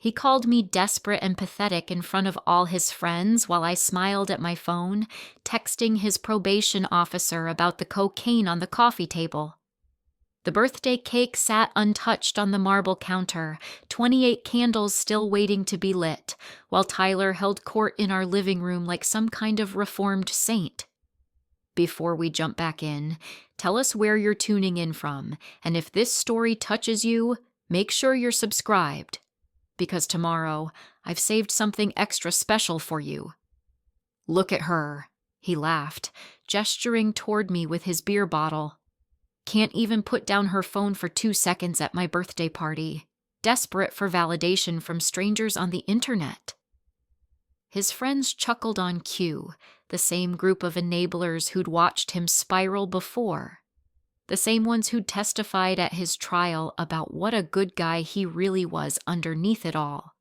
He called me desperate and pathetic in front of all his friends while I smiled at my phone, texting his probation officer about the cocaine on the coffee table. The birthday cake sat untouched on the marble counter, 28 candles still waiting to be lit, while Tyler held court in our living room like some kind of reformed saint. Before we jump back in, tell us where you're tuning in from, and if this story touches you, make sure you're subscribed. Because tomorrow, I've saved something extra special for you. Look at her, he laughed, gesturing toward me with his beer bottle. Can't even put down her phone for 2 seconds at my birthday party, desperate for validation from strangers on the internet. His friends chuckled on cue, the same group of enablers who'd watched him spiral before. The same ones who'd testified at his trial about what a good guy he really was underneath it all.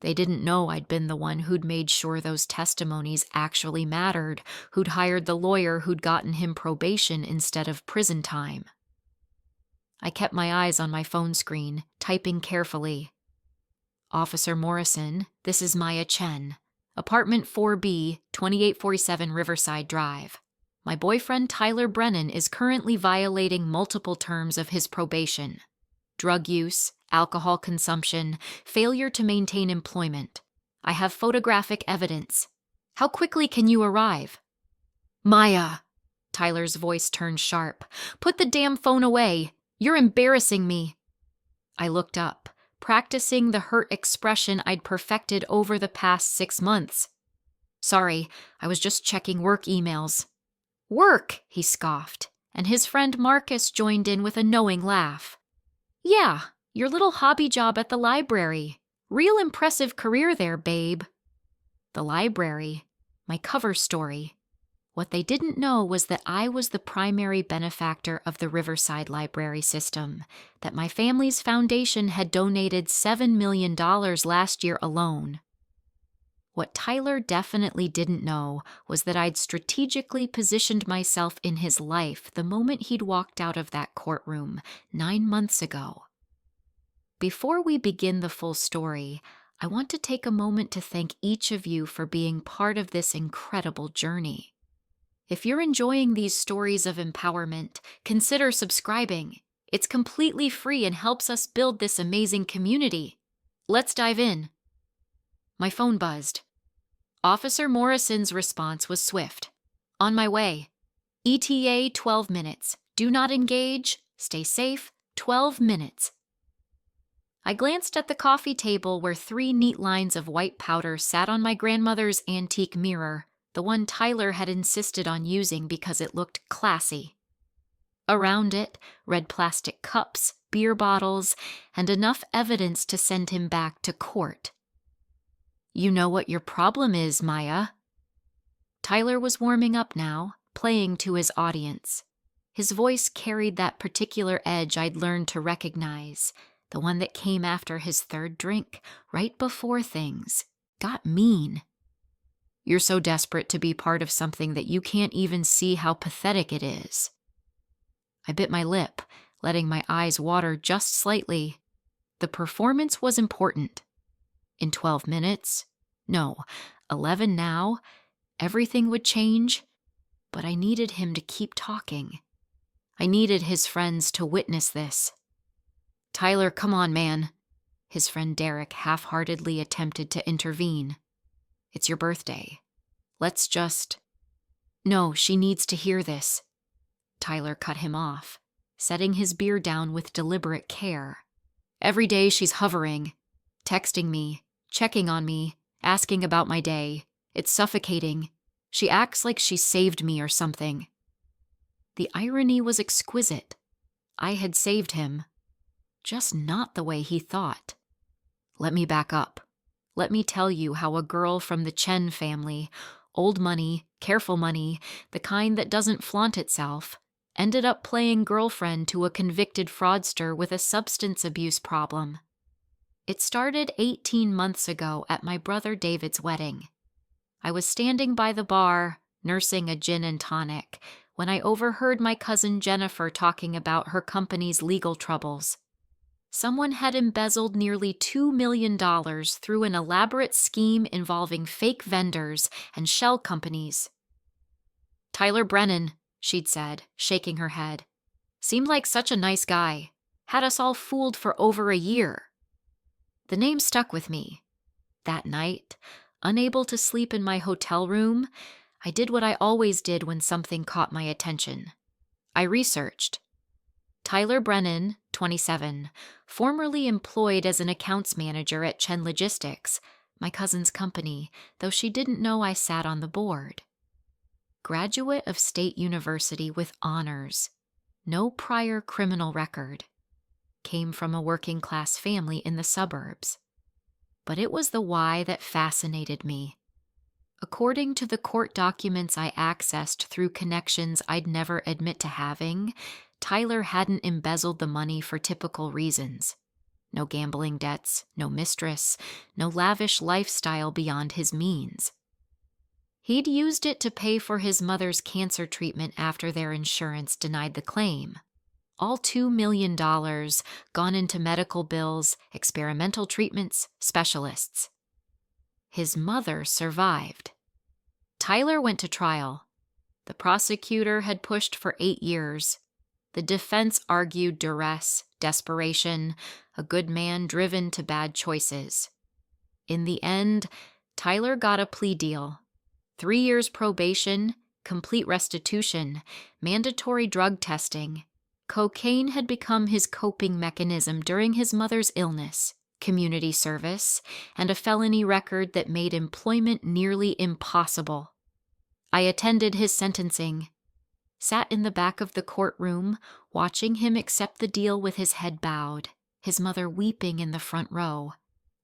They didn't know I'd been the one who'd made sure those testimonies actually mattered, who'd hired the lawyer who'd gotten him probation instead of prison time. I kept my eyes on my phone screen, typing carefully. Officer Morrison, this is Maya Chen. Apartment 4B, 2847 Riverside Drive. My boyfriend Tyler Brennan is currently violating multiple terms of his probation. Drug use, alcohol consumption, failure to maintain employment. I have photographic evidence. How quickly can you arrive? Maya, Tyler's voice turned sharp. Put the damn phone away. You're embarrassing me. I looked up, practicing the hurt expression I'd perfected over the past 6 months. Sorry, I was just checking work emails. Work, he scoffed, and his friend Marcus joined in with a knowing laugh. Yeah, your little hobby job at the library. Real impressive career there, babe. The library, my cover story. What they didn't know was that I was the primary benefactor of the Riverside Library system, that my family's foundation had donated $7 million last year alone. What Tyler definitely didn't know was that I'd strategically positioned myself in his life the moment he'd walked out of that courtroom 9 months ago. Before we begin the full story, I want to take a moment to thank each of you for being part of this incredible journey. If you're enjoying these stories of empowerment, consider subscribing. It's completely free and helps us build this amazing community. Let's dive in. My phone buzzed. Officer Morrison's response was swift. On my way. ETA 12 minutes. Do not engage. Stay safe. 12 minutes. I glanced at the coffee table where 3 neat lines of white powder sat on my grandmother's antique mirror, the one Tyler had insisted on using because it looked classy. Around it, red plastic cups, beer bottles, and enough evidence to send him back to court. You know what your problem is, Maya. Tyler was warming up now, playing to his audience. His voice carried that particular edge I'd learned to recognize, the one that came after his 3rd drink, right before things got mean. You're so desperate to be part of something that you can't even see how pathetic it is. I bit my lip, letting my eyes water just slightly. The performance was important. In 12 minutes, no, 11 now, everything would change, but I needed him to keep talking. I needed his friends to witness this. Tyler, come on, man. His friend Derek half-heartedly attempted to intervene. It's your birthday. Let's just... No, she needs to hear this. Tyler cut him off, setting his beer down with deliberate care. Every day she's hovering, texting me, checking on me, asking about my day. It's suffocating. She acts like she saved me or something. The irony was exquisite. I had saved him. Just not the way he thought. Let me back up. Let me tell you how a girl from the Chen family, old money, careful money, the kind that doesn't flaunt itself, ended up playing girlfriend to a convicted fraudster with a substance abuse problem. It started 18 months ago at my brother David's wedding. I was standing by the bar, nursing a gin and tonic, when I overheard my cousin Jennifer talking about her company's legal troubles. Someone had embezzled nearly $2 million through an elaborate scheme involving fake vendors and shell companies. "Tyler Brennan," she'd said, shaking her head. "Seemed like such a nice guy. Had us all fooled for over a year." The name stuck with me. That night, unable to sleep in my hotel room, I did what I always did when something caught my attention. I researched. Tyler Brennan, 27, formerly employed as an accounts manager at Chen Logistics, my cousin's company, though she didn't know I sat on the board. Graduate of State University with honors. No prior criminal record. Came from a working-class family in the suburbs. But it was the why that fascinated me. According to the court documents I accessed through connections I'd never admit to having, Tyler hadn't embezzled the money for typical reasons. No gambling debts, no mistress, no lavish lifestyle beyond his means. He'd used it to pay for his mother's cancer treatment after their insurance denied the claim. All $2 million gone into medical bills, experimental treatments, specialists. His mother survived. Tyler went to trial. The prosecutor had pushed for 8 years. The defense argued duress, desperation, a good man driven to bad choices. In the end, Tyler got a plea deal. 3 years probation, complete restitution, mandatory drug testing. Cocaine had become his coping mechanism during his mother's illness, community service, and a felony record that made employment nearly impossible. I attended his sentencing, sat in the back of the courtroom, watching him accept the deal with his head bowed, his mother weeping in the front row.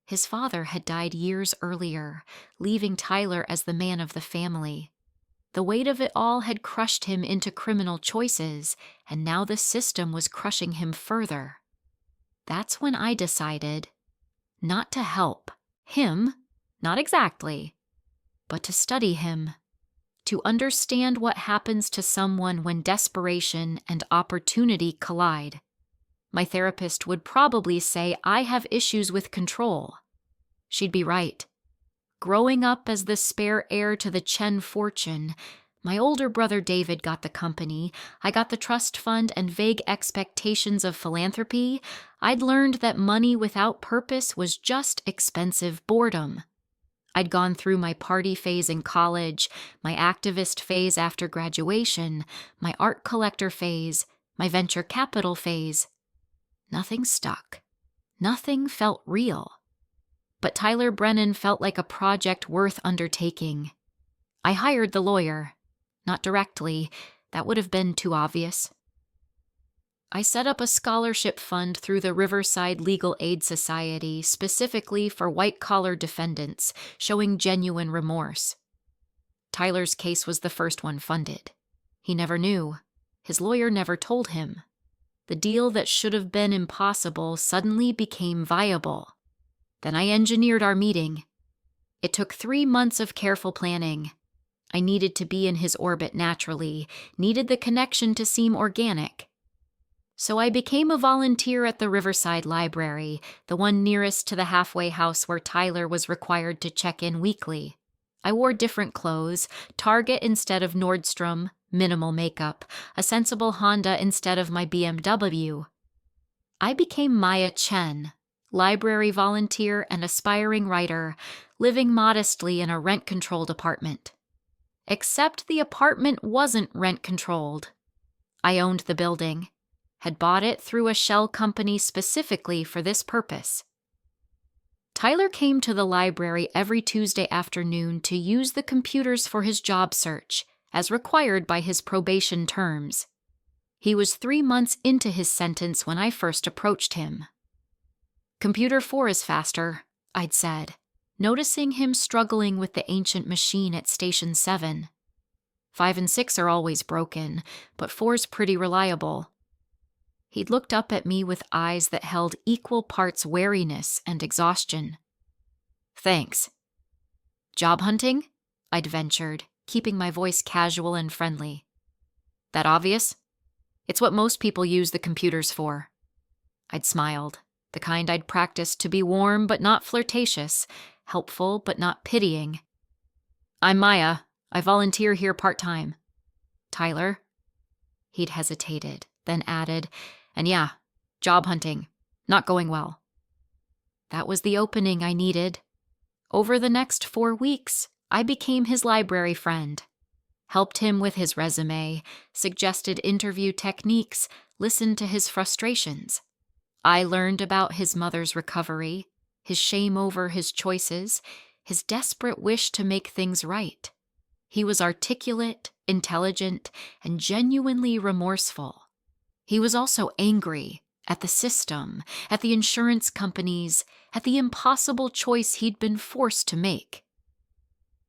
His father had died years earlier, leaving Tyler as the man of the family. The weight of it all had crushed him into criminal choices, and now the system was crushing him further. That's when I decided not to help him, not exactly, but to study him, to understand what happens to someone when desperation and opportunity collide. My therapist would probably say I have issues with control. She'd be right. Growing up as the spare heir to the Chen fortune, my older brother David got the company, I got the trust fund and vague expectations of philanthropy, I'd learned that money without purpose was just expensive boredom. I'd gone through my party phase in college, my activist phase after graduation, my art collector phase, my venture capital phase. Nothing stuck. Nothing felt real. But Tyler Brennan felt like a project worth undertaking. I hired the lawyer. Not directly. That would have been too obvious. I set up a scholarship fund through the Riverside Legal Aid Society specifically for white-collar defendants, showing genuine remorse. Tyler's case was the first one funded. He never knew. His lawyer never told him. The deal that should have been impossible suddenly became viable. Then I engineered our meeting. It took 3 months of careful planning. I needed to be in his orbit naturally, needed the connection to seem organic. So I became a volunteer at the Riverside Library, the one nearest to the halfway house where Tyler was required to check in weekly. I wore different clothes, Target instead of Nordstrom, minimal makeup, a sensible Honda instead of my BMW. I became Maya Chen, library volunteer and aspiring writer, living modestly in a rent-controlled apartment. Except the apartment wasn't rent-controlled. I owned the building, had bought it through a shell company specifically for this purpose. Tyler came to the library every Tuesday afternoon to use the computers for his job search, as required by his probation terms. He was 3 months into his sentence when I first approached him. "Computer 4 is faster," I'd said, noticing him struggling with the ancient machine at Station 7. 5 and 6 are always broken, but 4's pretty reliable. He'd looked up at me with eyes that held equal parts wariness and exhaustion. "Thanks." "Job hunting?" I'd ventured, keeping my voice casual and friendly. "That obvious? It's what most people use the computers for." I'd smiled. The kind I'd practiced to be warm but not flirtatious, helpful but not pitying. "I'm Maya. I volunteer here part-time." "Tyler?" He'd hesitated, then added, "And yeah, job hunting. Not going well." That was the opening I needed. Over the next 4 weeks, I became his library friend. Helped him with his resume, suggested interview techniques, listened to his frustrations. I learned about his mother's recovery, his shame over his choices, his desperate wish to make things right. He was articulate, intelligent, and genuinely remorseful. He was also angry at the system, at the insurance companies, at the impossible choice he'd been forced to make.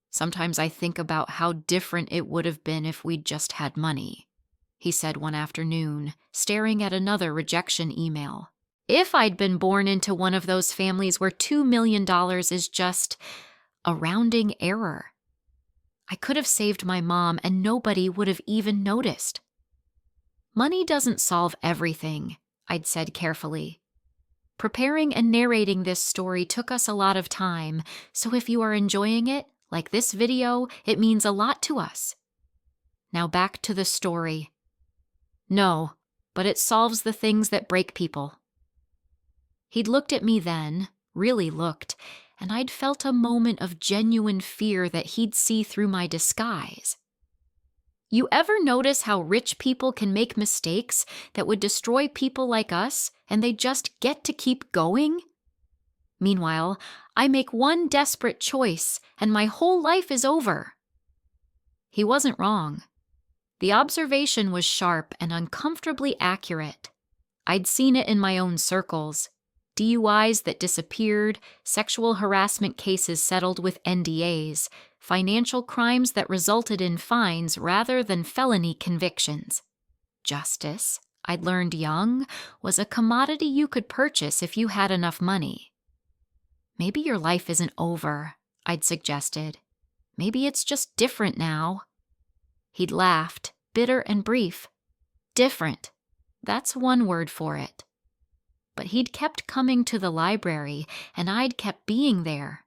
"Sometimes I think about how different it would have been if we'd just had money," he said one afternoon, staring at another rejection email. "If I'd been born into one of those families where $2 million is just a rounding error, I could have saved my mom and nobody would have even noticed." "Money doesn't solve everything," I'd said carefully. "Preparing and narrating this story took us a lot of time, so if you are enjoying it, like this video, it means a lot to us. Now back to the story." "No, but it solves the things that break people." He'd looked at me then, really looked, and I'd felt a moment of genuine fear that he'd see through my disguise. "You ever notice how rich people can make mistakes that would destroy people like us, and they just get to keep going? Meanwhile, I make one desperate choice, and my whole life is over." He wasn't wrong. The observation was sharp and uncomfortably accurate. I'd seen it in my own circles. DUIs that disappeared, sexual harassment cases settled with NDAs, financial crimes that resulted in fines rather than felony convictions. Justice, I'd learned young, was a commodity you could purchase if you had enough money. "Maybe your life isn't over," I'd suggested. "Maybe it's just different now." He'd laughed, bitter and brief. "Different. That's one word for it." But he'd kept coming to the library, and I'd kept being there.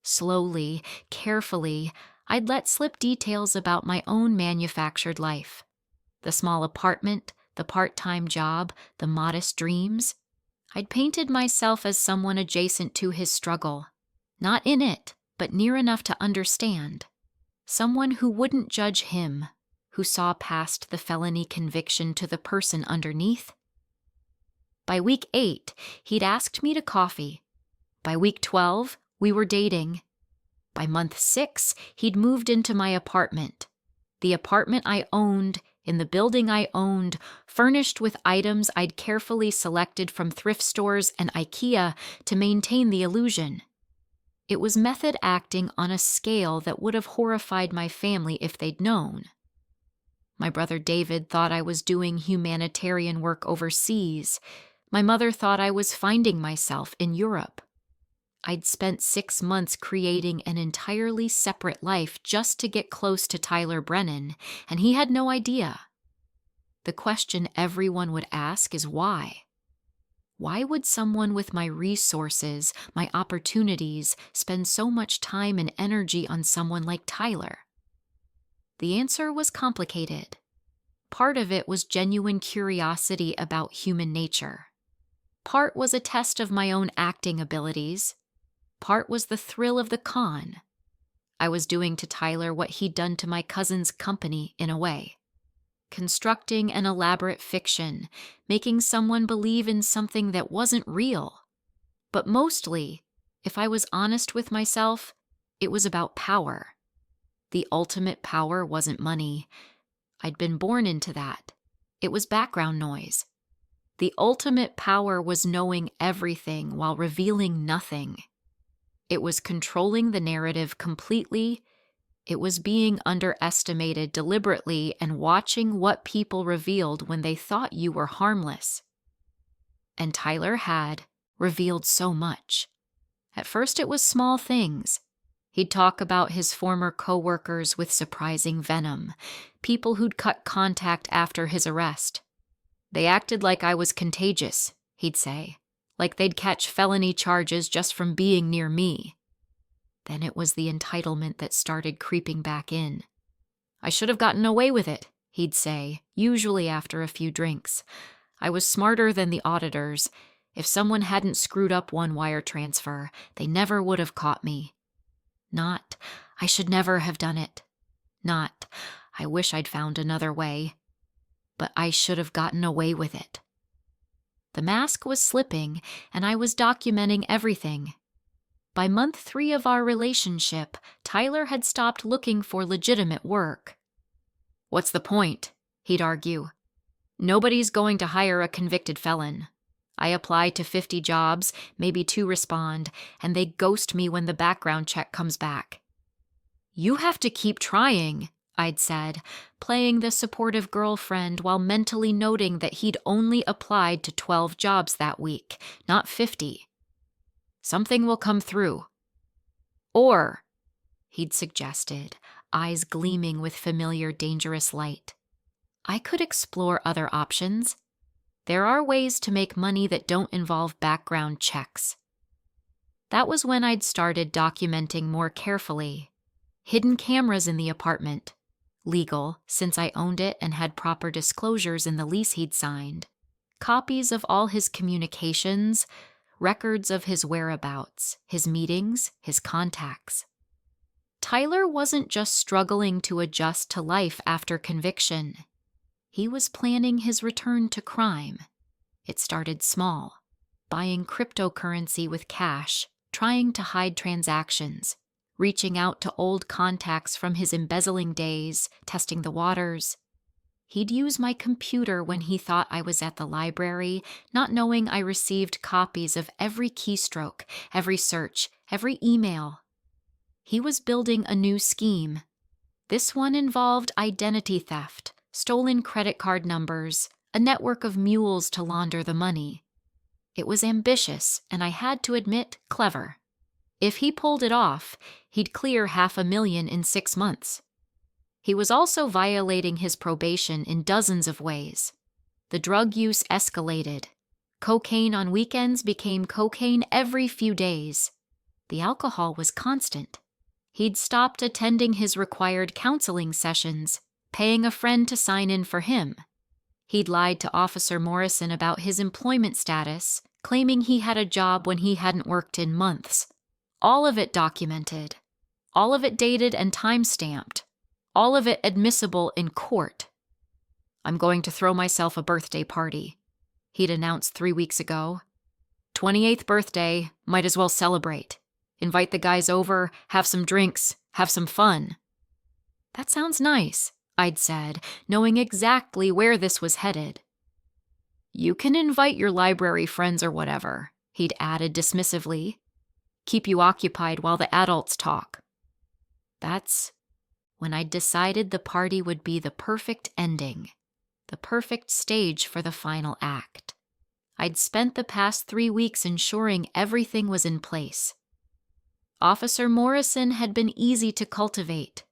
Slowly, carefully, I'd let slip details about my own manufactured life. The small apartment, the part-time job, the modest dreams. I'd painted myself as someone adjacent to his struggle. Not in it, but near enough to understand. Someone who wouldn't judge him, who saw past the felony conviction to the person underneath. By week 8, he'd asked me to coffee. By week 12, we were dating. By month 6, he'd moved into my apartment. The apartment I owned, in the building I owned, furnished with items I'd carefully selected from thrift stores and IKEA to maintain the illusion. It was method acting on a scale that would have horrified my family if they'd known. My brother David thought I was doing humanitarian work overseas. My mother thought I was finding myself in Europe. I'd spent 6 months creating an entirely separate life just to get close to Tyler Brennan, and he had no idea. The question everyone would ask is why? Why would someone with my resources, my opportunities, spend so much time and energy on someone like Tyler? The answer was complicated. Part of it was genuine curiosity about human nature. Part was a test of my own acting abilities. Part was the thrill of the con. I was doing to Tyler what he'd done to my cousin's company in a way. Constructing an elaborate fiction, making someone believe in something that wasn't real. But mostly, if I was honest with myself, it was about power. The ultimate power wasn't money. I'd been born into that. It was background noise. The ultimate power was knowing everything while revealing nothing. It was controlling the narrative completely. It was being underestimated deliberately and watching what people revealed when they thought you were harmless. And Tyler had revealed so much. At first it was small things. He'd talk about his former coworkers with surprising venom, people who'd cut contact after his arrest. They acted like I was contagious, he'd say, like they'd catch felony charges just from being near me. Then it was the entitlement that started creeping back in. I should have gotten away with it, he'd say, usually after a few drinks. I was smarter than the auditors. If someone hadn't screwed up one wire transfer, they never would have caught me. Not, I should never have done it. Not, I wish I'd found another way. But I should have gotten away with it. The mask was slipping, and I was documenting everything. By month 3 of our relationship, Tyler had stopped looking for legitimate work. What's the point? He'd argue. Nobody's going to hire a convicted felon. I apply to 50 jobs, maybe 2 respond, and they ghost me when the background check comes back. You have to keep trying, I'd said, playing the supportive girlfriend while mentally noting that he'd only applied to 12 jobs that week, not 50. Something will come through. Or, he'd suggested, eyes gleaming with familiar dangerous light, I could explore other options. There are ways to make money that don't involve background checks. That was when I'd started documenting more carefully. Hidden cameras in the apartment. Legal, since I owned it and had proper disclosures in the lease he'd signed. Copies of all his communications, records of his whereabouts, his meetings, his contacts. Tyler wasn't just struggling to adjust to life after conviction. He was planning his return to crime. It started small, buying cryptocurrency with cash, trying to hide transactions, reaching out to old contacts from his embezzling days, testing the waters. He'd use my computer when he thought I was at the library, not knowing I received copies of every keystroke, every search, every email. He was building a new scheme. This one involved identity theft, stolen credit card numbers, a network of mules to launder the money. It was ambitious, and I had to admit, clever. If he pulled it off, he'd clear $500,000 in 6 months. He was also violating his probation in dozens of ways. The drug use escalated. Cocaine on weekends became cocaine every few days. The alcohol was constant. He'd stopped attending his required counseling sessions, paying a friend to sign in for him. He'd lied to Officer Morrison about his employment status, claiming he had a job when he hadn't worked in months. All of it documented. All of it dated and time-stamped. All of it admissible in court. I'm going to throw myself a birthday party, he'd announced 3 weeks ago. 28th birthday, might as well celebrate. Invite the guys over, have some drinks, have some fun. That sounds nice, I'd said, knowing exactly where this was headed. You can invite your library friends or whatever, he'd added dismissively. Keep you occupied while the adults talk. That's when I decided the party would be the perfect ending, the perfect stage for the final act. I'd spent the past 3 weeks ensuring everything was in place. Officer Morrison had been easy to cultivate.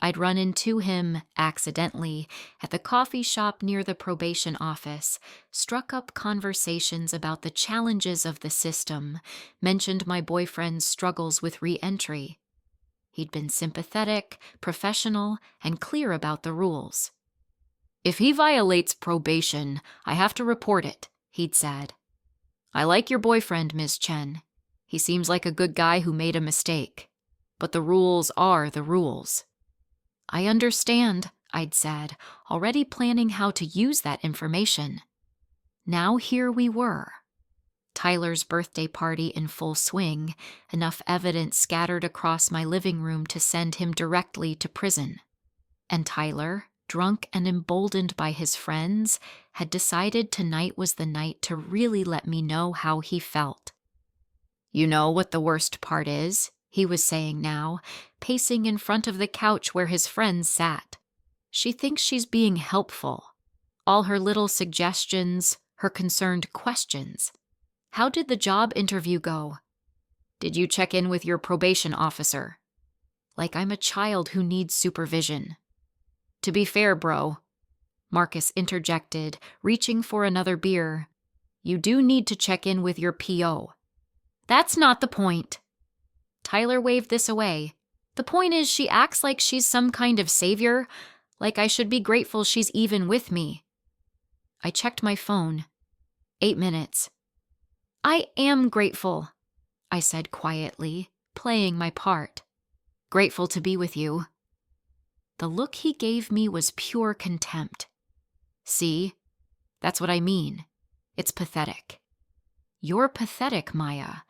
I'd run into him, accidentally, at the coffee shop near the probation office, struck up conversations about the challenges of the system, mentioned my boyfriend's struggles with re-entry. He'd been sympathetic, professional, and clear about the rules. If he violates probation, I have to report it, he'd said. I like your boyfriend, Ms. Chen. He seems like a good guy who made a mistake. But the rules are the rules. I understand, I'd said, already planning how to use that information. Now here we were. Tyler's birthday party in full swing, enough evidence scattered across my living room to send him directly to prison. And Tyler, drunk and emboldened by his friends, had decided tonight was the night to really let me know how he felt. You know what the worst part is? He was saying now, pacing in front of the couch where his friends sat. She thinks she's being helpful. All her little suggestions, her concerned questions. How did the job interview go? Did you check in with your probation officer? Like I'm a child who needs supervision. To be fair, bro, Marcus interjected, reaching for another beer. You do need to check in with your PO. That's not the point. Tyler waved this away. The point is she acts like she's some kind of savior, like I should be grateful she's even with me. I checked my phone. 8 minutes. I am grateful, I said quietly, playing my part. Grateful to be with you. The look he gave me was pure contempt. See? That's what I mean. It's pathetic. You're pathetic, Maya,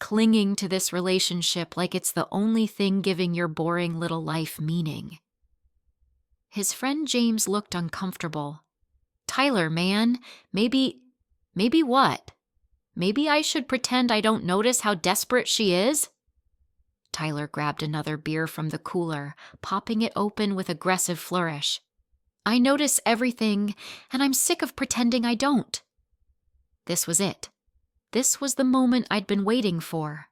clinging to this relationship like it's the only thing giving your boring little life meaning. His friend James looked uncomfortable. Tyler, man, maybe what? Maybe I should pretend I don't notice how desperate she is? Tyler grabbed another beer from the cooler, popping it open with aggressive flourish. I notice everything, and I'm sick of pretending I don't. This was it. This was the moment I'd been waiting for.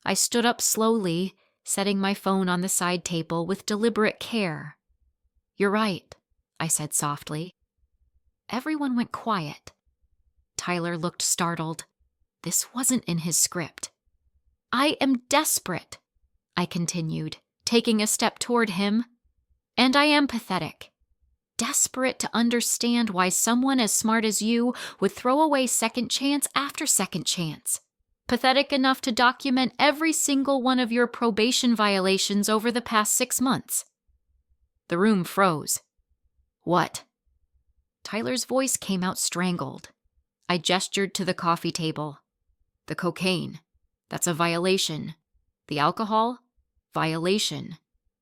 I stood up slowly, setting my phone on the side table with deliberate care. You're right, I said softly. Everyone went quiet. Tyler looked startled. This wasn't in his script. I am desperate, I continued, taking a step toward him. And I am pathetic. Desperate to understand why someone as smart as you would throw away second chance after second chance. Pathetic enough to document every single one of your probation violations over the past 6 months. The room froze. What? Tyler's voice came out strangled. I gestured to the coffee table. The cocaine. That's a violation. The alcohol? Violation.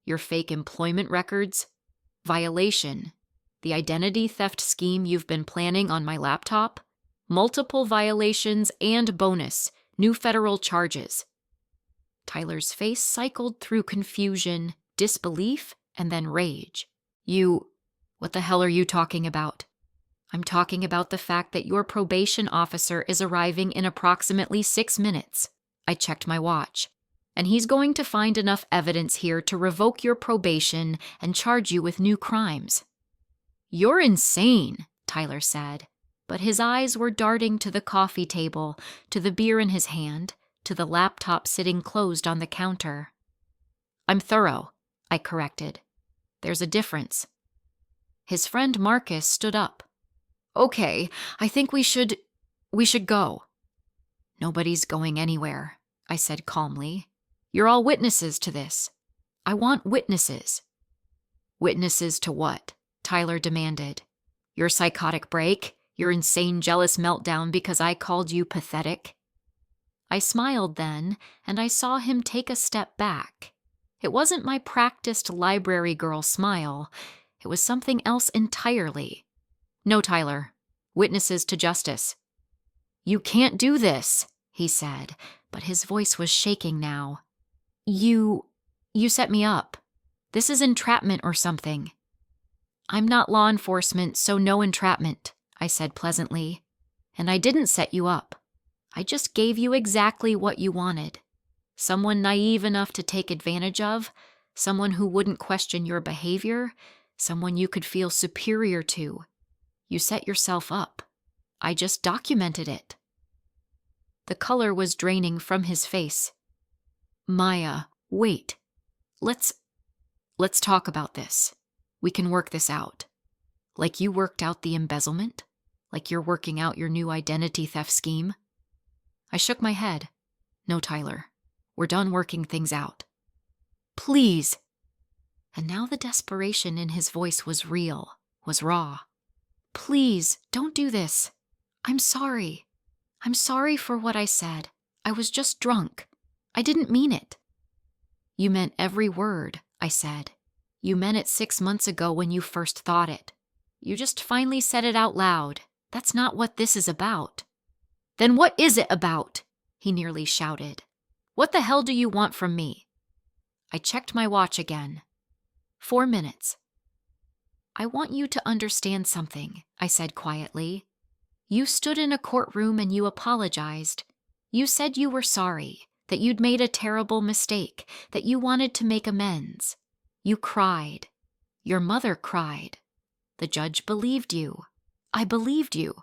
Your fake employment records? Violation. The identity theft scheme you've been planning on my laptop? Multiple violations and bonus, new federal charges. Tyler's face cycled through confusion, disbelief, and then rage. What the hell are you talking about? I'm talking about the fact that your probation officer is arriving in approximately 6 minutes. I checked my watch. And he's going to find enough evidence here to revoke your probation and charge you with new crimes. You're insane, Tyler said, but his eyes were darting to the coffee table, to the beer in his hand, to the laptop sitting closed on the counter. I'm thorough, I corrected. There's a difference. His friend Marcus stood up. Okay, I think we should go. Nobody's going anywhere, I said calmly. You're all witnesses to this. I want witnesses. Witnesses to what? Tyler demanded. Your psychotic break? Your insane jealous meltdown because I called you pathetic? I smiled then, and I saw him take a step back. It wasn't my practiced library girl smile. It was something else entirely. No, Tyler. Witnesses to justice. You can't do this, he said, but his voice was shaking now. You set me up. This is entrapment or something. I'm not law enforcement, so no entrapment, I said pleasantly. And I didn't set you up. I just gave you exactly what you wanted. Someone naive enough to take advantage of, someone who wouldn't question your behavior, someone you could feel superior to. You set yourself up. I just documented it. The color was draining from his face. Maya, wait. Let's talk about this. We can work this out. Like you worked out the embezzlement? Like you're working out your new identity theft scheme? I shook my head. No, Tyler. We're done working things out. Please. And now the desperation in his voice was real, was raw. Please, don't do this. I'm sorry. I'm sorry for what I said. I was just drunk. I didn't mean it. You meant every word, I said. You meant it 6 months ago when you first thought it. You just finally said it out loud. That's not what this is about. Then what is it about? He nearly shouted. What the hell do you want from me? I checked my watch again. 4 minutes. I want you to understand something, I said quietly. You stood in a courtroom and you apologized. You said you were sorry, that you'd made a terrible mistake, that you wanted to make amends. You cried. Your mother cried. The judge believed you. I believed you.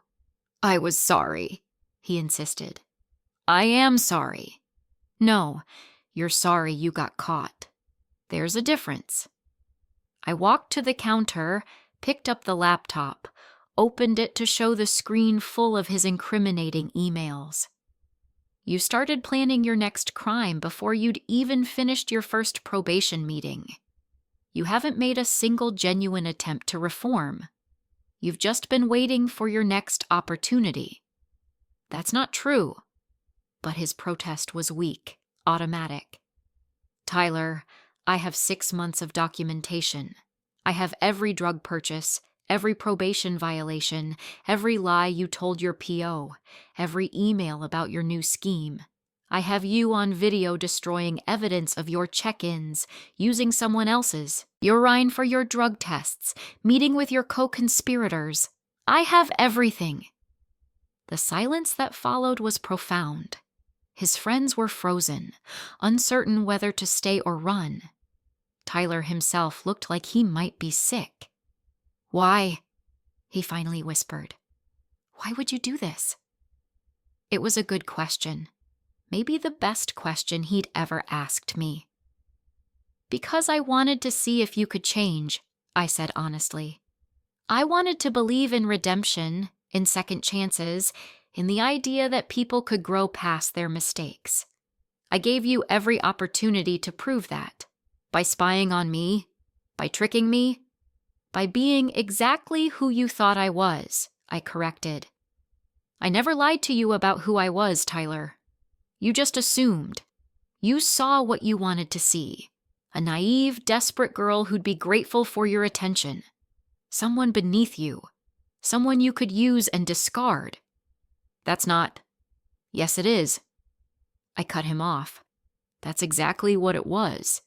I was sorry, he insisted. I am sorry. No, you're sorry you got caught. There's a difference. I walked to the counter, picked up the laptop, opened it to show the screen full of his incriminating emails. You started planning your next crime before you'd even finished your first probation meeting. You haven't made a single genuine attempt to reform. You've just been waiting for your next opportunity. That's not true. But his protest was weak, automatic. Tyler, I have 6 months of documentation. I have every drug purchase, every probation violation, every lie you told your PO, every email about your new scheme. I have you on video destroying evidence of your check-ins, using someone else's, urine for your drug tests, meeting with your co-conspirators. I have everything. The silence that followed was profound. His friends were frozen, uncertain whether to stay or run. Tyler himself looked like he might be sick. Why? He finally whispered. Why would you do this? It was a good question. Maybe the best question he'd ever asked me. Because I wanted to see if you could change, I said honestly. I wanted to believe in redemption, in second chances, in the idea that people could grow past their mistakes. I gave you every opportunity to prove that. By spying on me, by tricking me, by being exactly who you thought I was, I corrected. I never lied to you about who I was, Tyler. You just assumed. You saw what you wanted to see. A naive, desperate girl who'd be grateful for your attention. Someone beneath you. Someone you could use and discard. That's not. Yes, it is. I cut him off. That's exactly what it was.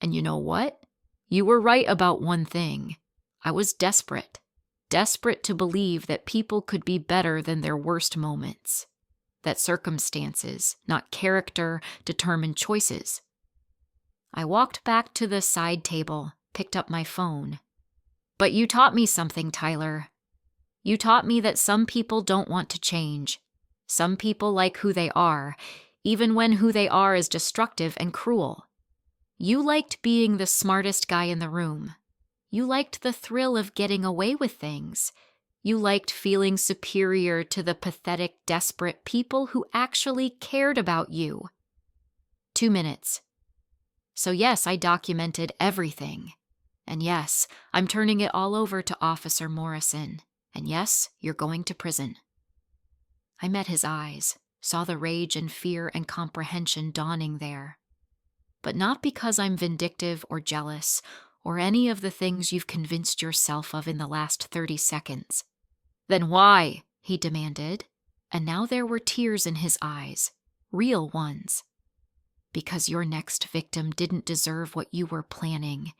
And you know what? You were right about one thing. I was desperate. Desperate to believe that people could be better than their worst moments. That circumstances, not character, determine choices. I walked back to the side table, picked up my phone. But you taught me something, Tyler. You taught me that some people don't want to change. Some people like who they are, even when who they are is destructive and cruel. You liked being the smartest guy in the room. You liked the thrill of getting away with things. You liked feeling superior to the pathetic, desperate people who actually cared about you. 2 minutes. So yes, I documented everything. And yes, I'm turning it all over to Officer Morrison. And yes, you're going to prison. I met his eyes, saw the rage and fear and comprehension dawning there. But not because I'm vindictive or jealous, or any of the things you've convinced yourself of in the last 30 seconds. Then why? He demanded, and now there were tears in his eyes, real ones. Because your next victim didn't deserve what you were planning,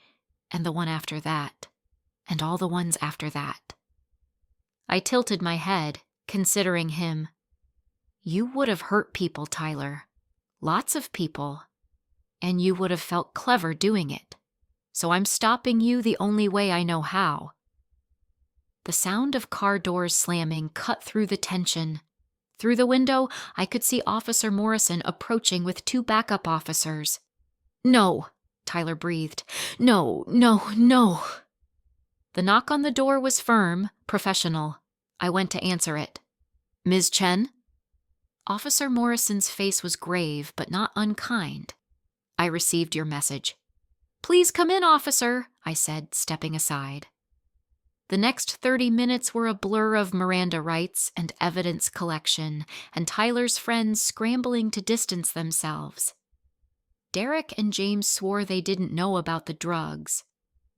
and the one after that, and all the ones after that. I tilted my head, considering him. You would have hurt people, Tyler. Lots of people. And you would have felt clever doing it. So I'm stopping you the only way I know how. The sound of car doors slamming cut through the tension. Through the window, I could see Officer Morrison approaching with 2 backup officers. No, Tyler breathed. No. The knock on the door was firm, professional. I went to answer it. Ms. Chen? Officer Morrison's face was grave, but not unkind. I received your message. Please come in, officer, I said, stepping aside. The next 30 minutes were a blur of Miranda rights and evidence collection, and Tyler's friends scrambling to distance themselves. Derek and James swore they didn't know about the drugs.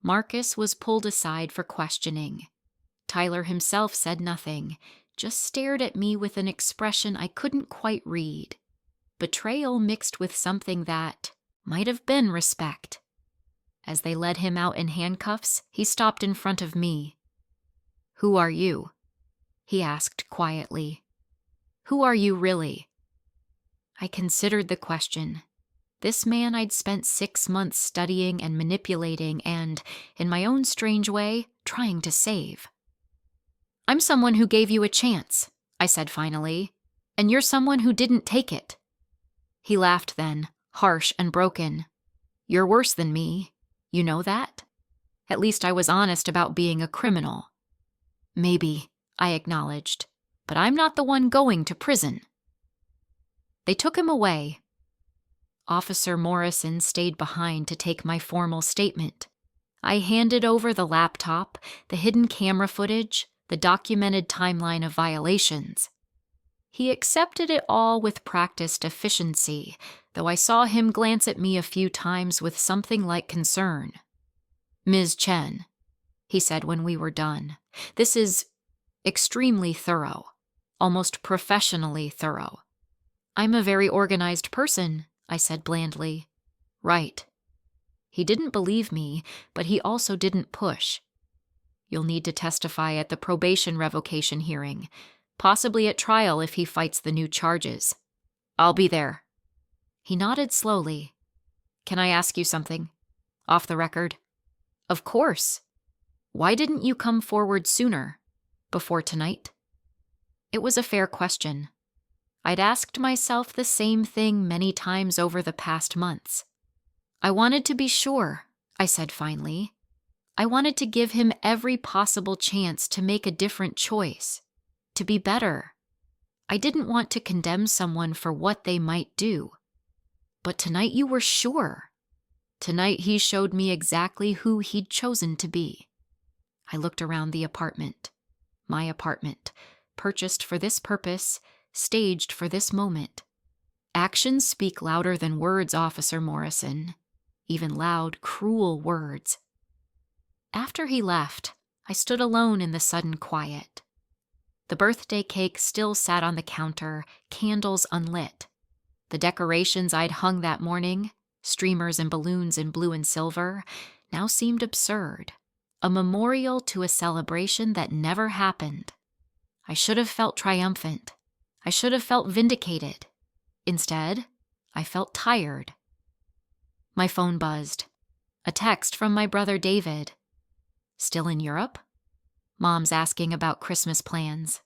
Marcus was pulled aside for questioning. Tyler himself said nothing, just stared at me with an expression I couldn't quite read. Betrayal mixed with something that might have been respect. As they led him out in handcuffs, he stopped in front of me. Who are you? He asked quietly. Who are you really? I considered the question. This man I'd spent 6 months studying and manipulating and, in my own strange way, trying to save. I'm someone who gave you a chance. I said finally. "And you're someone who didn't take it." He laughed then, harsh and broken. "You're worse than me. You know that? At least I was honest about being a criminal." "Maybe," I acknowledged, "but I'm not the one going to prison." They took him away. Officer Morrison stayed behind to take my formal statement. I handed over the laptop, the hidden camera footage, the documented timeline of violations. He accepted it all with practiced efficiency, though I saw him glance at me a few times with something like concern. "Ms. Chen," he said when we were done, "this is extremely thorough, almost professionally thorough." "I'm a very organized person," I said blandly. "Right." He didn't believe me, but he also didn't push. "You'll need to testify at the probation revocation hearing, possibly at trial if he fights the new charges." "I'll be there." He nodded slowly. "Can I ask you something? Off the record?" "Of course." "Why didn't you come forward sooner? Before tonight?" It was a fair question. I'd asked myself the same thing many times over the past months. "I wanted to be sure," I said finally. "I wanted to give him every possible chance to make a different choice, to be better. I didn't want to condemn someone for what they might do. But tonight you were sure. Tonight he showed me exactly who he'd chosen to be." I looked around the apartment. My apartment, purchased for this purpose, staged for this moment. Actions speak louder than words, Officer Morrison. Even loud, cruel words. After he left, I stood alone in the sudden quiet. The birthday cake still sat on the counter, candles unlit. The decorations I'd hung that morning, streamers and balloons in blue and silver, now seemed absurd. A memorial to a celebration that never happened. I should have felt triumphant. I should have felt vindicated. Instead, I felt tired. My phone buzzed. A text from my brother David. "Still in Europe?" Mom's asking about Christmas plans.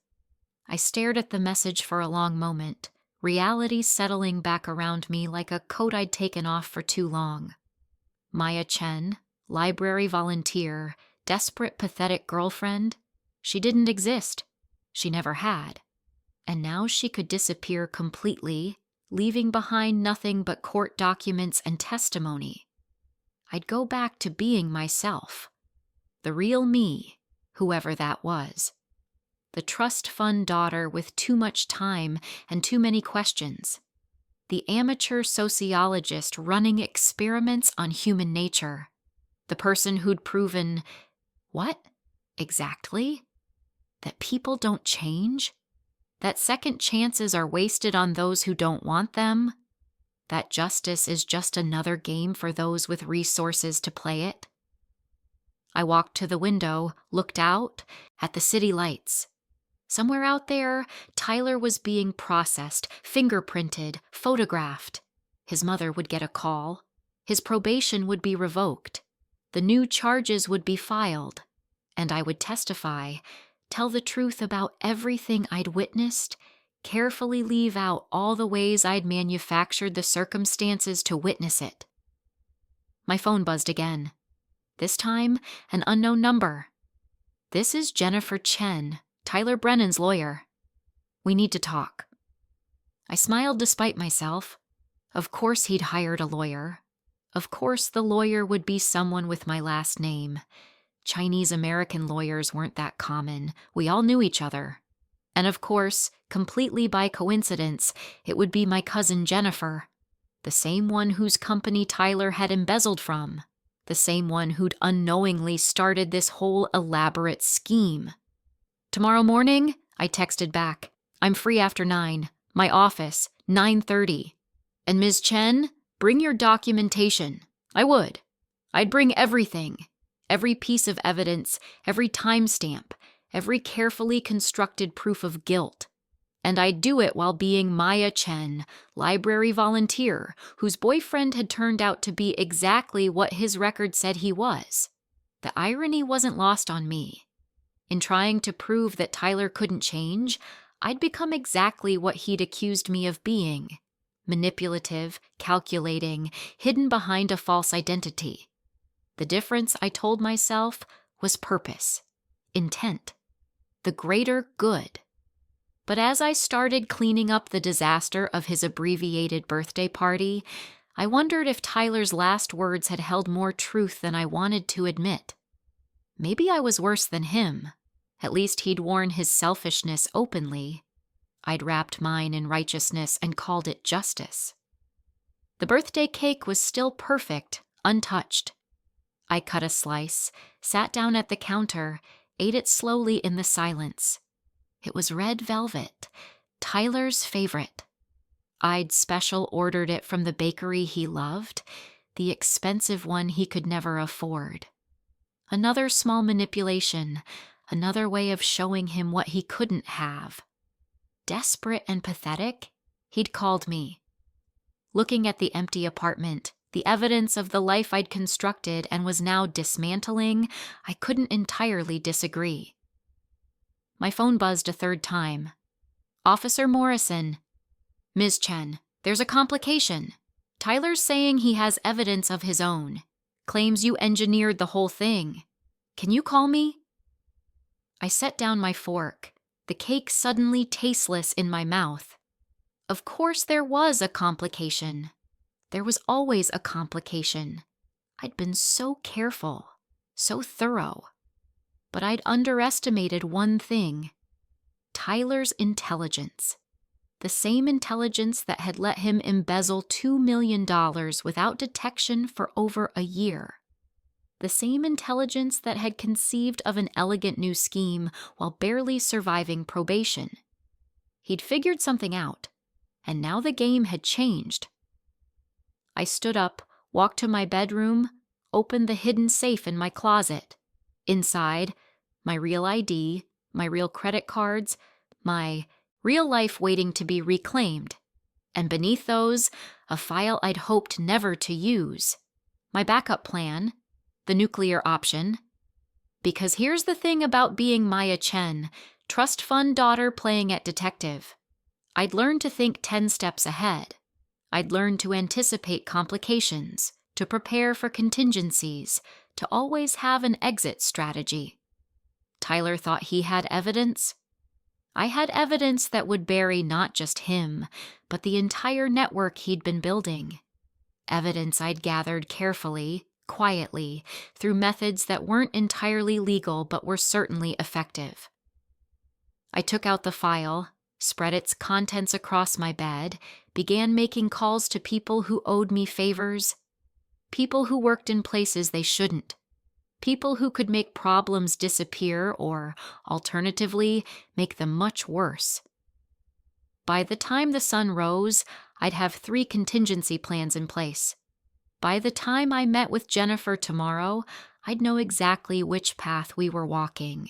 I stared at the message for a long moment, reality settling back around me like a coat I'd taken off for too long. Maya Chen, library volunteer, desperate, pathetic girlfriend, she didn't exist. She never had. And now she could disappear completely, leaving behind nothing but court documents and testimony. I'd go back to being myself. The real me, whoever that was. The trust fund daughter with too much time and too many questions. The amateur sociologist running experiments on human nature. The person who'd proven, what? Exactly? That people don't change? That second chances are wasted on those who don't want them? That justice is just another game for those with resources to play it? I walked to the window, looked out, at the city lights. Somewhere out there, Tyler was being processed, fingerprinted, photographed. His mother would get a call. His probation would be revoked. The new charges would be filed. And I would testify, tell the truth about everything I'd witnessed, carefully leave out all the ways I'd manufactured the circumstances to witness it. My phone buzzed again. This time, an unknown number. "This is Jennifer Chen, Tyler Brennan's lawyer. We need to talk." I smiled despite myself. Of course he'd hired a lawyer. Of course the lawyer would be someone with my last name. Chinese-American lawyers weren't that common. We all knew each other. And of course, completely by coincidence, it would be my cousin Jennifer, the same one whose company Tyler had embezzled from, the same one who'd unknowingly started this whole elaborate scheme. "Tomorrow morning," I texted back. "I'm free after 9. My office, 9:30. And Ms. Chen, bring your documentation." I would. I'd bring everything. Every piece of evidence, every timestamp, every carefully constructed proof of guilt. And I'd do it while being Maya Chen, library volunteer, whose boyfriend had turned out to be exactly what his record said he was. The irony wasn't lost on me. In trying to prove that Tyler couldn't change, I'd become exactly what he'd accused me of being: manipulative, calculating, hidden behind a false identity. The difference, I told myself, was purpose, intent, the greater good. But as I started cleaning up the disaster of his abbreviated birthday party, I wondered if Tyler's last words had held more truth than I wanted to admit. Maybe I was worse than him. At least he'd worn his selfishness openly. I'd wrapped mine in righteousness and called it justice. The birthday cake was still perfect, untouched. I cut a slice, sat down at the counter, ate it slowly in the silence. It was red velvet, Tyler's favorite. I'd special ordered it from the bakery he loved, the expensive one he could never afford. Another small manipulation, another way of showing him what he couldn't have. Desperate and pathetic, he'd called me. Looking at the empty apartment, the evidence of the life I'd constructed and was now dismantling, I couldn't entirely disagree. My phone buzzed a third time. Officer Morrison. Ms. Chen, there's a complication. Tyler's saying he has evidence of his own. Claims you engineered the whole thing. Can you call me? I set down my fork, the cake suddenly tasteless in my mouth. Of course there was a complication. There was always a complication. I'd been so careful, so thorough. But I'd underestimated one thing: Tyler's intelligence. The same intelligence that had let him embezzle $2 million without detection for over a year. The same intelligence that had conceived of an elegant new scheme while barely surviving probation. He'd figured something out, and now the game had changed. I stood up, walked to my bedroom, opened the hidden safe in my closet. Inside, my real ID, my real credit cards, my real life waiting to be reclaimed. And beneath those, a file I'd hoped never to use. My backup plan, the nuclear option. Because here's the thing about being Maya Chen, trust fund daughter playing at detective. I'd learned to think 10 steps ahead. I'd learned to anticipate complications, to prepare for contingencies, to always have an exit strategy. Tyler thought he had evidence. I had evidence that would bury not just him, but the entire network he'd been building. Evidence I'd gathered carefully, quietly, through methods that weren't entirely legal but were certainly effective. I took out the file, spread its contents across my bed, began making calls to people who owed me favors, people who worked in places they shouldn't, people who could make problems disappear or, alternatively, make them much worse. By the time the sun rose, I'd have 3 contingency plans in place. By the time I met with Jennifer tomorrow, I'd know exactly which path we were walking.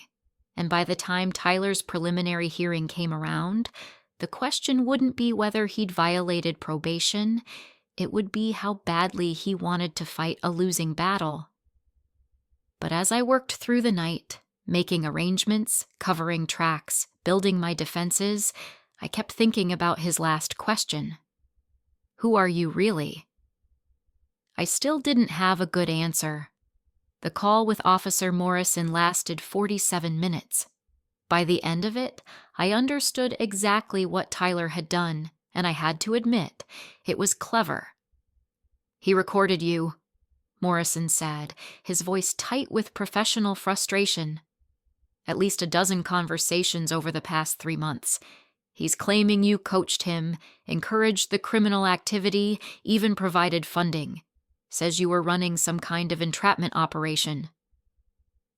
And by the time Tyler's preliminary hearing came around, the question wouldn't be whether he'd violated probation, it would be how badly he wanted to fight a losing battle. But as I worked through the night, making arrangements, covering tracks, building my defenses, I kept thinking about his last question. Who are you really? I still didn't have a good answer. The call with Officer Morrison lasted 47 minutes. By the end of it, I understood exactly what Tyler had done, and I had to admit, it was clever. He recorded you, Morrison said, his voice tight with professional frustration. At least a dozen conversations over the past 3 months. He's claiming you coached him, encouraged the criminal activity, even provided funding. Says you were running some kind of entrapment operation.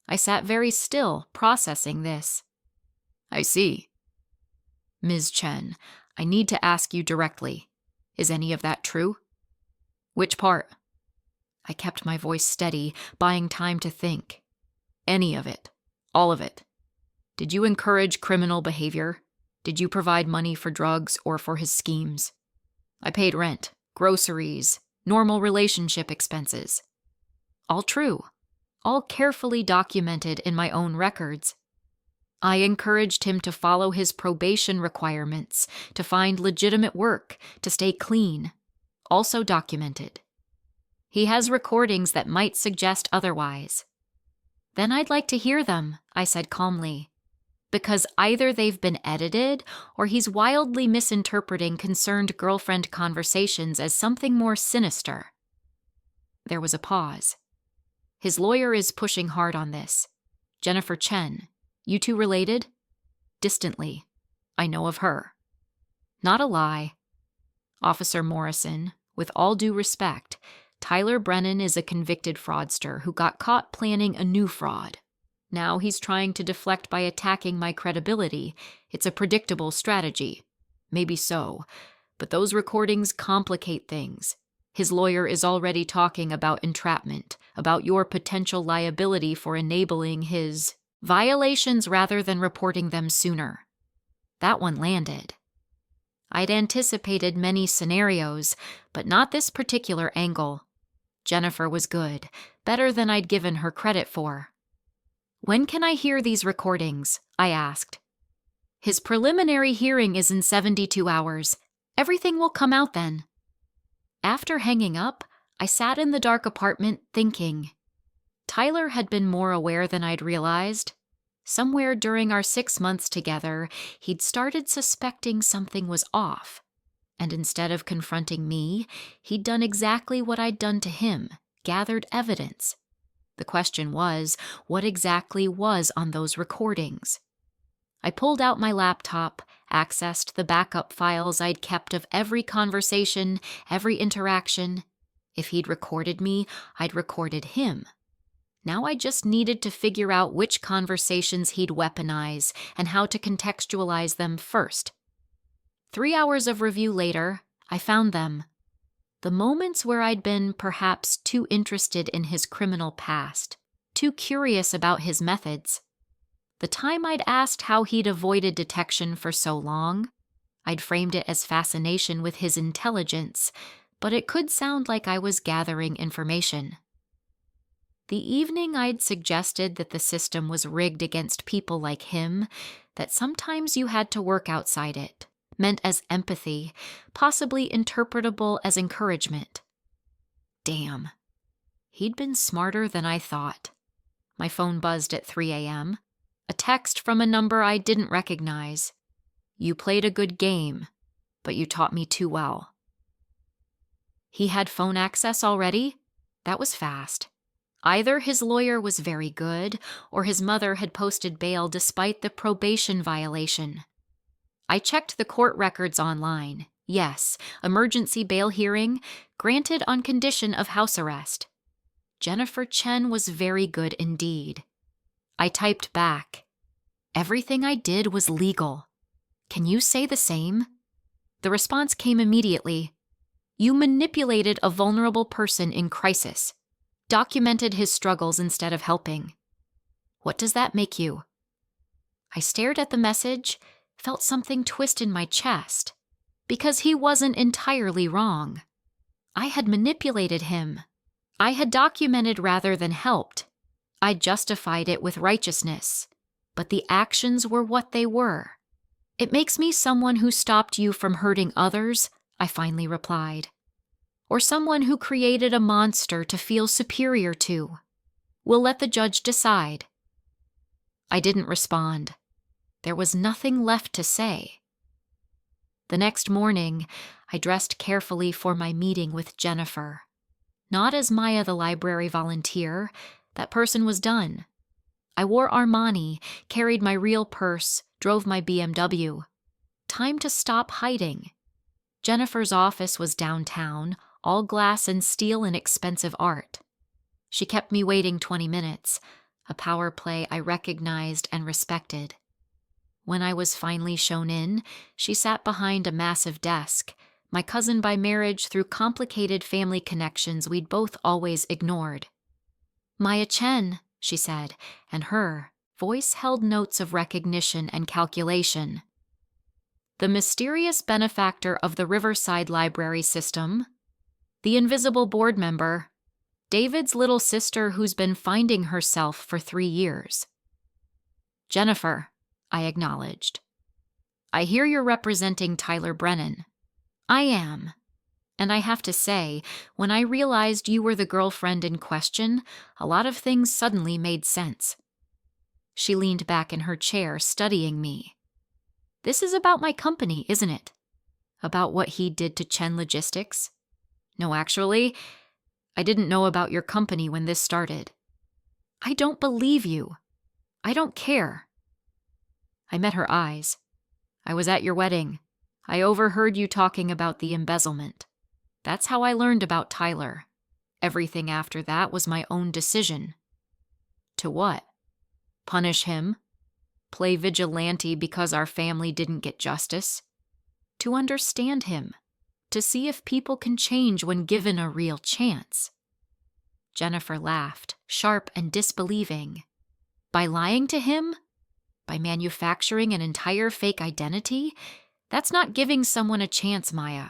I sat very still, processing this. I see. Ms. Chen, I need to ask you directly. Is any of that true? Which part? I kept my voice steady, buying time to think. Any of it. All of it. Did you encourage criminal behavior? Did you provide money for drugs or for his schemes? I paid rent, groceries, normal relationship expenses. All true. All carefully documented in my own records. I encouraged him to follow his probation requirements, to find legitimate work, to stay clean. Also documented. He has recordings that might suggest otherwise. Then I'd like to hear them, I said calmly, because either they've been edited or he's wildly misinterpreting concerned girlfriend conversations as something more sinister. There was a pause. His lawyer is pushing hard on this. Jennifer Chen. You two related? Distantly. I know of her. Not a lie. Officer Morrison, with all due respect, Tyler Brennan is a convicted fraudster who got caught planning a new fraud. Now he's trying to deflect by attacking my credibility. It's a predictable strategy. Maybe so, but those recordings complicate things. His lawyer is already talking about entrapment, about your potential liability for enabling his violations rather than reporting them sooner. That one landed. I'd anticipated many scenarios, but not this particular angle. Jennifer was good, better than I'd given her credit for. When can I hear these recordings? I asked. His preliminary hearing is in 72 hours. Everything will come out then. After hanging up, I sat in the dark apartment thinking. Tyler had been more aware than I'd realized. Somewhere during our 6 months together, he'd started suspecting something was off. And instead of confronting me, he'd done exactly what I'd done to him, gathered evidence. The question was, what exactly was on those recordings? I pulled out my laptop, accessed the backup files I'd kept of every conversation, every interaction. If he'd recorded me, I'd recorded him. Now I just needed to figure out which conversations he'd weaponize and how to contextualize them first. 3 hours of review later, I found them. The moments where I'd been perhaps too interested in his criminal past, too curious about his methods. The time I'd asked how he'd avoided detection for so long, I'd framed it as fascination with his intelligence, but it could sound like I was gathering information. The evening I'd suggested that the system was rigged against people like him, that sometimes you had to work outside it, meant as empathy, possibly interpretable as encouragement. Damn. He'd been smarter than I thought. My phone buzzed at 3 a.m. A text from a number I didn't recognize. You played a good game, but you taught me too well. He had phone access already? That was fast. Either his lawyer was very good, or his mother had posted bail despite the probation violation. I checked the court records online. Yes, emergency bail hearing, granted on condition of house arrest. Jennifer Chen was very good indeed. I typed back. Everything I did was legal. Can you say the same? The response came immediately. You manipulated a vulnerable person in crisis. Documented his struggles instead of helping. What does that make you? I stared at the message, felt something twist in my chest. Because he wasn't entirely wrong. I had manipulated him. I had documented rather than helped. I justified it with righteousness. But the actions were what they were. It makes me someone who stopped you from hurting others, I finally replied. Or someone who created a monster to feel superior to. We'll let the judge decide. I didn't respond. There was nothing left to say. The next morning, I dressed carefully for my meeting with Jennifer. Not as Maya the library volunteer. That person was done. I wore Armani, carried my real purse, drove my BMW. Time to stop hiding. Jennifer's office was downtown, all glass and steel and expensive art. She kept me waiting 20 minutes, a power play I recognized and respected. When I was finally shown in, she sat behind a massive desk, my cousin by marriage through complicated family connections we'd both always ignored. Maya Chen, she said, and her voice held notes of recognition and calculation. The mysterious benefactor of the Riverside Library system, the invisible board member, David's little sister who's been finding herself for 3 years. Jennifer, I acknowledged. I hear you're representing Tyler Brennan. I am. And I have to say, when I realized you were the girlfriend in question, a lot of things suddenly made sense. She leaned back in her chair, studying me. This is about my company, isn't it? About what he did to Chen Logistics? No, actually, I didn't know about your company when this started. I don't believe you. I don't care. I met her eyes. I was at your wedding. I overheard you talking about the embezzlement. That's how I learned about Tyler. Everything after that was my own decision. To what? Punish him? Play vigilante because our family didn't get justice? To understand him. To see if people can change when given a real chance. Jennifer laughed, sharp and disbelieving. By lying to him? By manufacturing an entire fake identity? That's not giving someone a chance, Maya.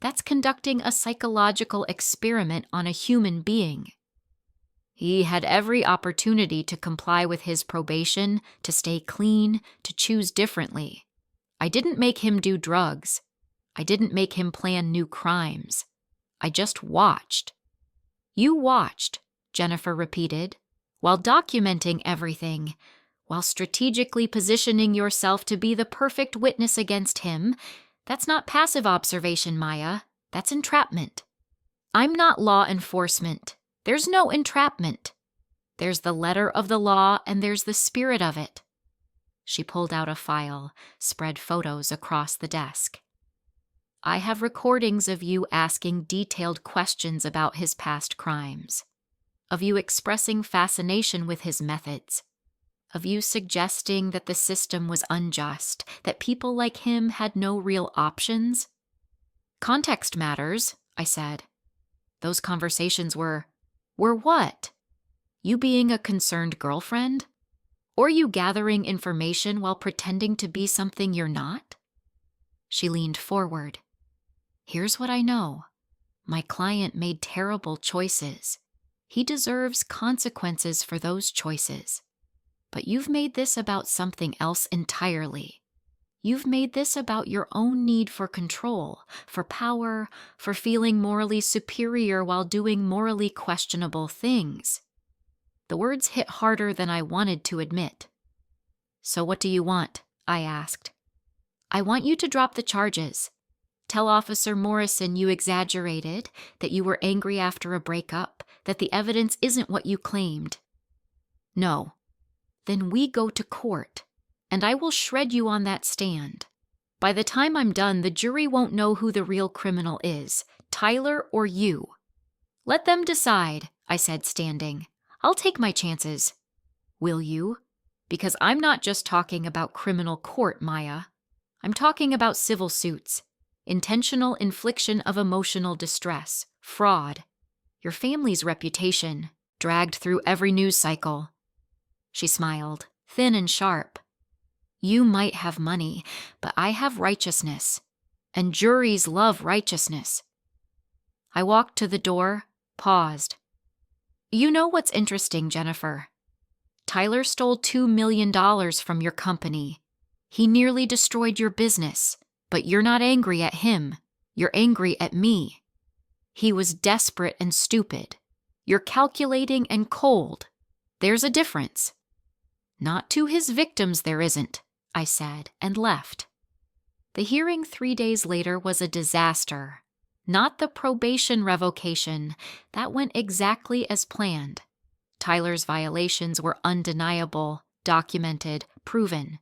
That's conducting a psychological experiment on a human being. He had every opportunity to comply with his probation, to stay clean, to choose differently. I didn't make him do drugs. I didn't make him plan new crimes. I just watched. You watched, Jennifer repeated, while documenting everything, while strategically positioning yourself to be the perfect witness against him. That's not passive observation, Maya. That's entrapment. I'm not law enforcement. There's no entrapment. There's the letter of the law and there's the spirit of it. She pulled out a file, spread photos across the desk. I have recordings of you asking detailed questions about his past crimes, of you expressing fascination with his methods, of you suggesting that the system was unjust, that people like him had no real options. Context matters, I said. Those conversations were what? You being a concerned girlfriend? Or you gathering information while pretending to be something you're not? She leaned forward. Here's what I know. My client made terrible choices. He deserves consequences for those choices. But you've made this about something else entirely. You've made this about your own need for control, for power, for feeling morally superior while doing morally questionable things. The words hit harder than I wanted to admit. So what do you want? I asked. I want you to drop the charges. Tell Officer Morrison you exaggerated, that you were angry after a breakup, that the evidence isn't what you claimed. No. Then we go to court, and I will shred you on that stand. By the time I'm done, the jury won't know who the real criminal is, Tyler or you. Let them decide, I said, standing. I'll take my chances. Will you? Because I'm not just talking about criminal court, Maya. I'm talking about civil suits, intentional infliction of emotional distress, fraud, your family's reputation, dragged through every news cycle. She smiled, thin and sharp. You might have money, but I have righteousness, and juries love righteousness. I walked to the door, paused. You know what's interesting, Jennifer? Tyler stole $2 million from your company. He nearly destroyed your business, but you're not angry at him. You're angry at me. He was desperate and stupid. You're calculating and cold. There's a difference. Not to his victims there isn't, I said, and left. The hearing 3 days later was a disaster. Not the probation revocation. That went exactly as planned. Tyler's violations were undeniable, documented, proven.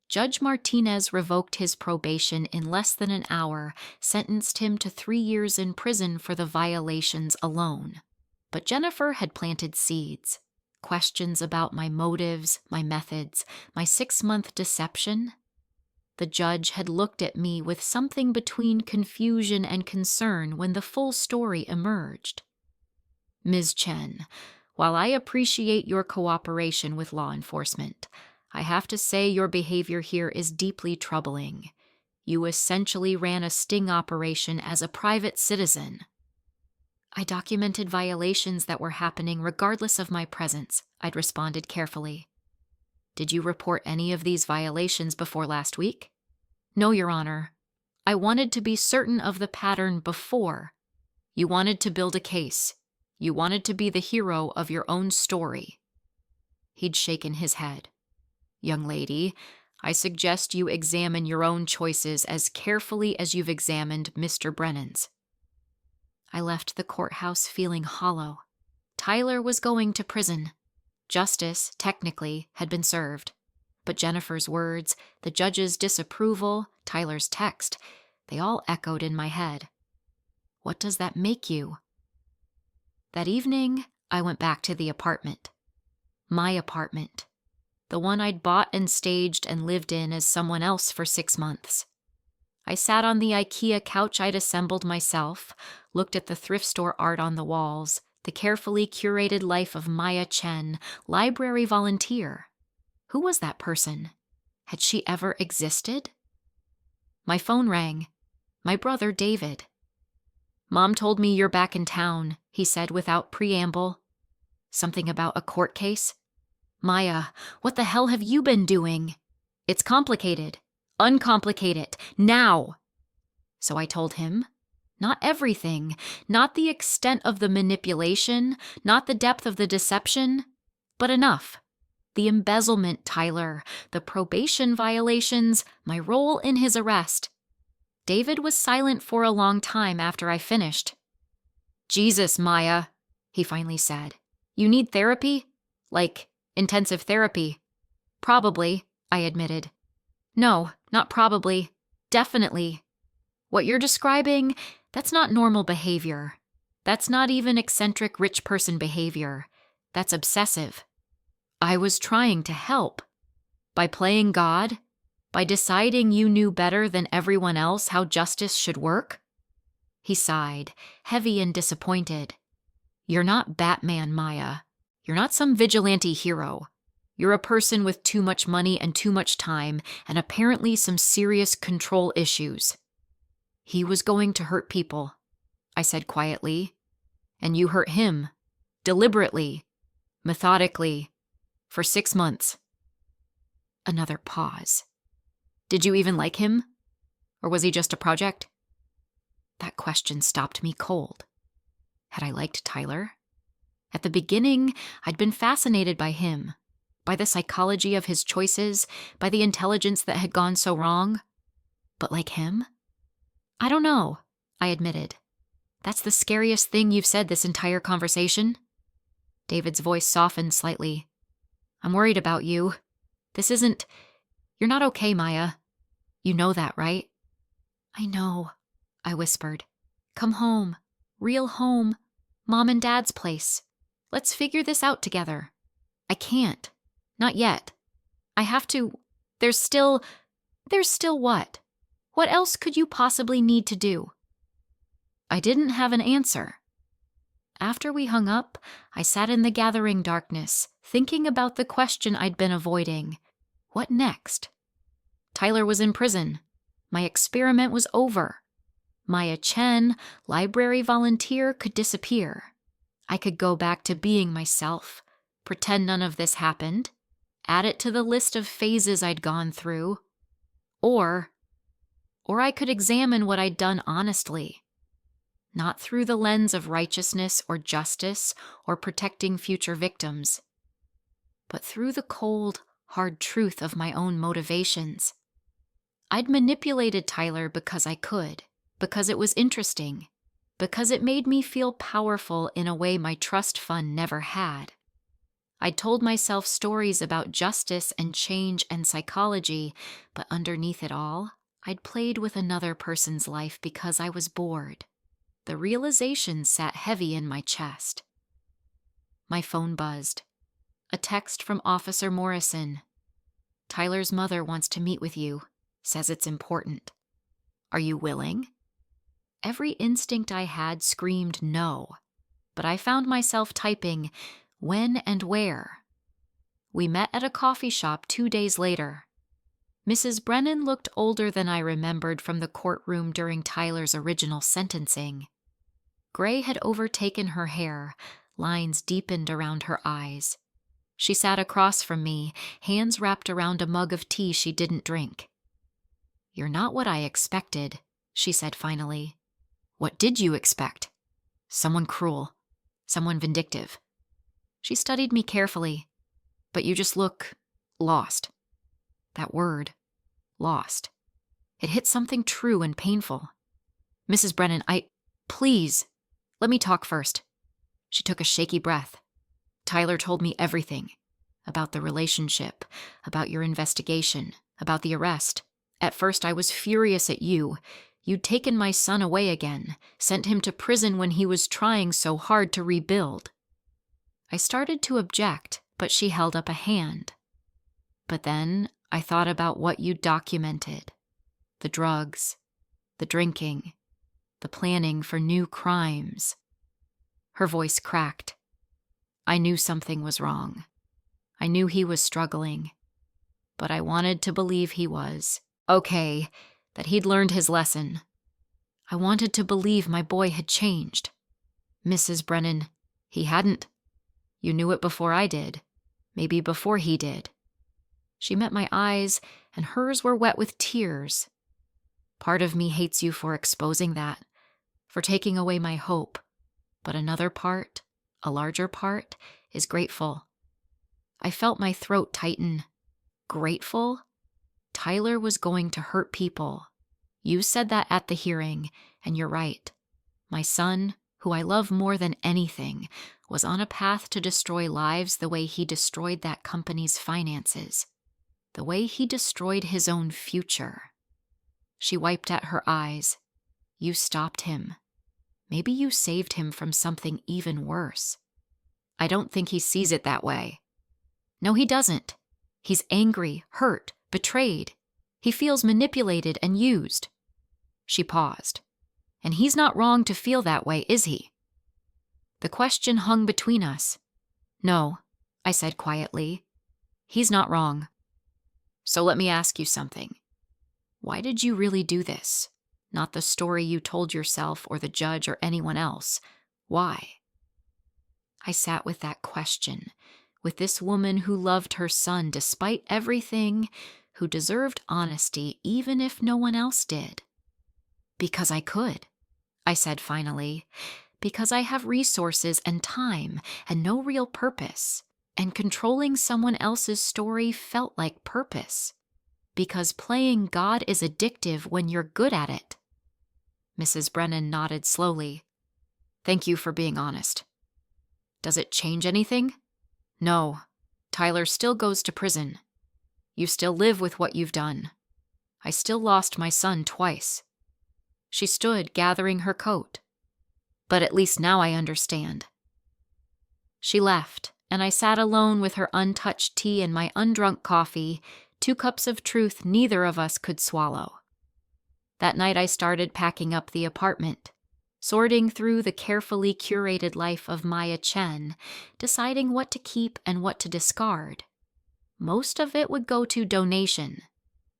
Judge Martinez revoked his probation in less than an hour, sentenced him to 3 years in prison for the violations alone. But Jennifer had planted seeds. Questions about my motives, my methods, my 6-month deception. The judge had looked at me with something between confusion and concern when the full story emerged. Ms. Chen, while I appreciate your cooperation with law enforcement, I have to say your behavior here is deeply troubling. You essentially ran a sting operation as a private citizen. I documented violations that were happening regardless of my presence, I'd responded carefully. Did you report any of these violations before last week? No, Your Honor. I wanted to be certain of the pattern before. You wanted to build a case. You wanted to be the hero of your own story. He'd shaken his head. Young lady, I suggest you examine your own choices as carefully as you've examined Mr. Brennan's. I left the courthouse feeling hollow. Tyler was going to prison. Justice, technically, had been served. But Jennifer's words, the judge's disapproval, Tyler's text, they all echoed in my head. What does that make you? That evening, I went back to the apartment. My apartment. The one I'd bought and staged and lived in as someone else for 6 months. I sat on the IKEA couch I'd assembled myself, looked at the thrift store art on the walls, the carefully curated life of Maya Chen, library volunteer. Who was that person? Had she ever existed? My phone rang. My brother, David. Mom told me you're back in town, he said without preamble. Something about a court case? Maya, what the hell have you been doing? It's complicated. Uncomplicate it. Now. So I told him. Not everything. Not the extent of the manipulation. Not the depth of the deception. But enough. The embezzlement, Tyler. The probation violations. My role in his arrest. David was silent for a long time after I finished. Jesus, Maya, he finally said. You need therapy? Like intensive therapy? Probably, I admitted. No, not probably. Definitely. What you're describing, that's not normal behavior. That's not even eccentric rich person behavior. That's obsessive. I was trying to help. By playing God? By deciding you knew better than everyone else how justice should work? He sighed, heavy and disappointed. You're not Batman, Maya. You're not some vigilante hero. You're a person with too much money and too much time, and apparently some serious control issues. He was going to hurt people, I said quietly. And you hurt him. Deliberately. Methodically. For 6 months. Another pause. Did you even like him? Or was he just a project? That question stopped me cold. Had I liked Tyler? At the beginning, I'd been fascinated by him, by the psychology of his choices, by the intelligence that had gone so wrong. But like him? I don't know, I admitted. That's the scariest thing you've said this entire conversation. David's voice softened slightly. I'm worried about you. You're not okay, Maya. You know that, right? I know, I whispered. Come home. Real home. Mom and Dad's place. Let's figure this out together. I can't. Not yet. I have to. There's still what? What else could you possibly need to do? I didn't have an answer. After we hung up, I sat in the gathering darkness, thinking about the question I'd been avoiding. What next? Tyler was in prison. My experiment was over. Maya Chen, library volunteer, could disappear. I could go back to being myself, pretend none of this happened, add it to the list of phases I'd gone through. Or I could examine what I'd done honestly. Not through the lens of righteousness or justice or protecting future victims, but through the cold, hard truth of my own motivations. I'd manipulated Tyler because I could, because it was interesting, because it made me feel powerful in a way my trust fund never had. I'd told myself stories about justice and change and psychology, but underneath it all, I'd played with another person's life because I was bored. The realization sat heavy in my chest. My phone buzzed. A text from Officer Morrison. Tyler's mother wants to meet with you. Says it's important. Are you willing? Every instinct I had screamed no, but I found myself typing, when and where. We met at a coffee shop 2 days later. Mrs. Brennan looked older than I remembered from the courtroom during Tyler's original sentencing. Gray had overtaken her hair, lines deepened around her eyes. She sat across from me, hands wrapped around a mug of tea she didn't drink. "You're not what I expected," she said finally. "What did you expect? Someone cruel. Someone vindictive." She studied me carefully. "But you just look lost." That word, lost. It hit something true and painful. "Mrs. Brennan, please, let me talk first." She took a shaky breath. "Tyler told me everything. About the relationship, about your investigation, about the arrest. At first I was furious at you. You'd taken my son away again, sent him to prison when he was trying so hard to rebuild." I started to object, but she held up a hand. "But then I thought about what you documented. The drugs, the drinking, the planning for new crimes." Her voice cracked. "I knew something was wrong. I knew he was struggling. But I wanted to believe he was okay, that he'd learned his lesson. I wanted to believe my boy had changed. Mrs. Brennan, he hadn't. You knew it before I did. Maybe before he did." She met my eyes, and hers were wet with tears. "Part of me hates you for exposing that, for taking away my hope. But another part, a larger part, is grateful." I felt my throat tighten. Grateful? Tyler was going to hurt people. You said that at the hearing, and you're right. My son, who I love more than anything, was on a path to destroy lives the way he destroyed that company's finances, the way he destroyed his own future. She wiped at her eyes. "You stopped him. Maybe you saved him from something even worse." "I don't think he sees it that way." "No, he doesn't. He's angry, hurt, betrayed. He feels manipulated and used." She paused. "And he's not wrong to feel that way, is he?" The question hung between us. "No," I said quietly. "He's not wrong. So let me ask you something. Why did you really do this? Not the story you told yourself or the judge or anyone else. Why?" I sat with that question, with this woman who loved her son despite everything, who deserved honesty even if no one else did. "Because I could," I said finally. "Because I have resources and time and no real purpose, and controlling someone else's story felt like purpose. Because playing God is addictive when you're good at it." Mrs. Brennan nodded slowly. "Thank you for being honest. Does it change anything?" "No. Tyler still goes to prison. You still live with what you've done. I still lost my son twice." She stood, gathering her coat. "But at least now I understand." She left, and I sat alone with her untouched tea and my undrunk coffee, 2 cups of truth neither of us could swallow. That night I started packing up the apartment, sorting through the carefully curated life of Maya Chen, deciding what to keep and what to discard. Most of it would go to donation.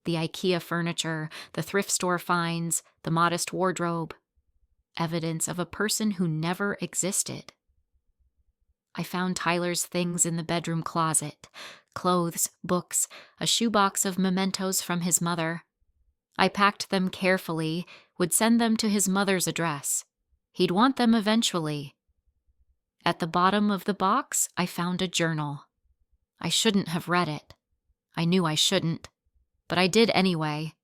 The IKEA furniture, the thrift store finds, the modest wardrobe. Evidence of a person who never existed. I found Tyler's things in the bedroom closet. Clothes, books, a shoebox of mementos from his mother. I packed them carefully, would send them to his mother's address. He'd want them eventually. At the bottom of the box, I found a journal. I shouldn't have read it. I knew I shouldn't, but I did anyway.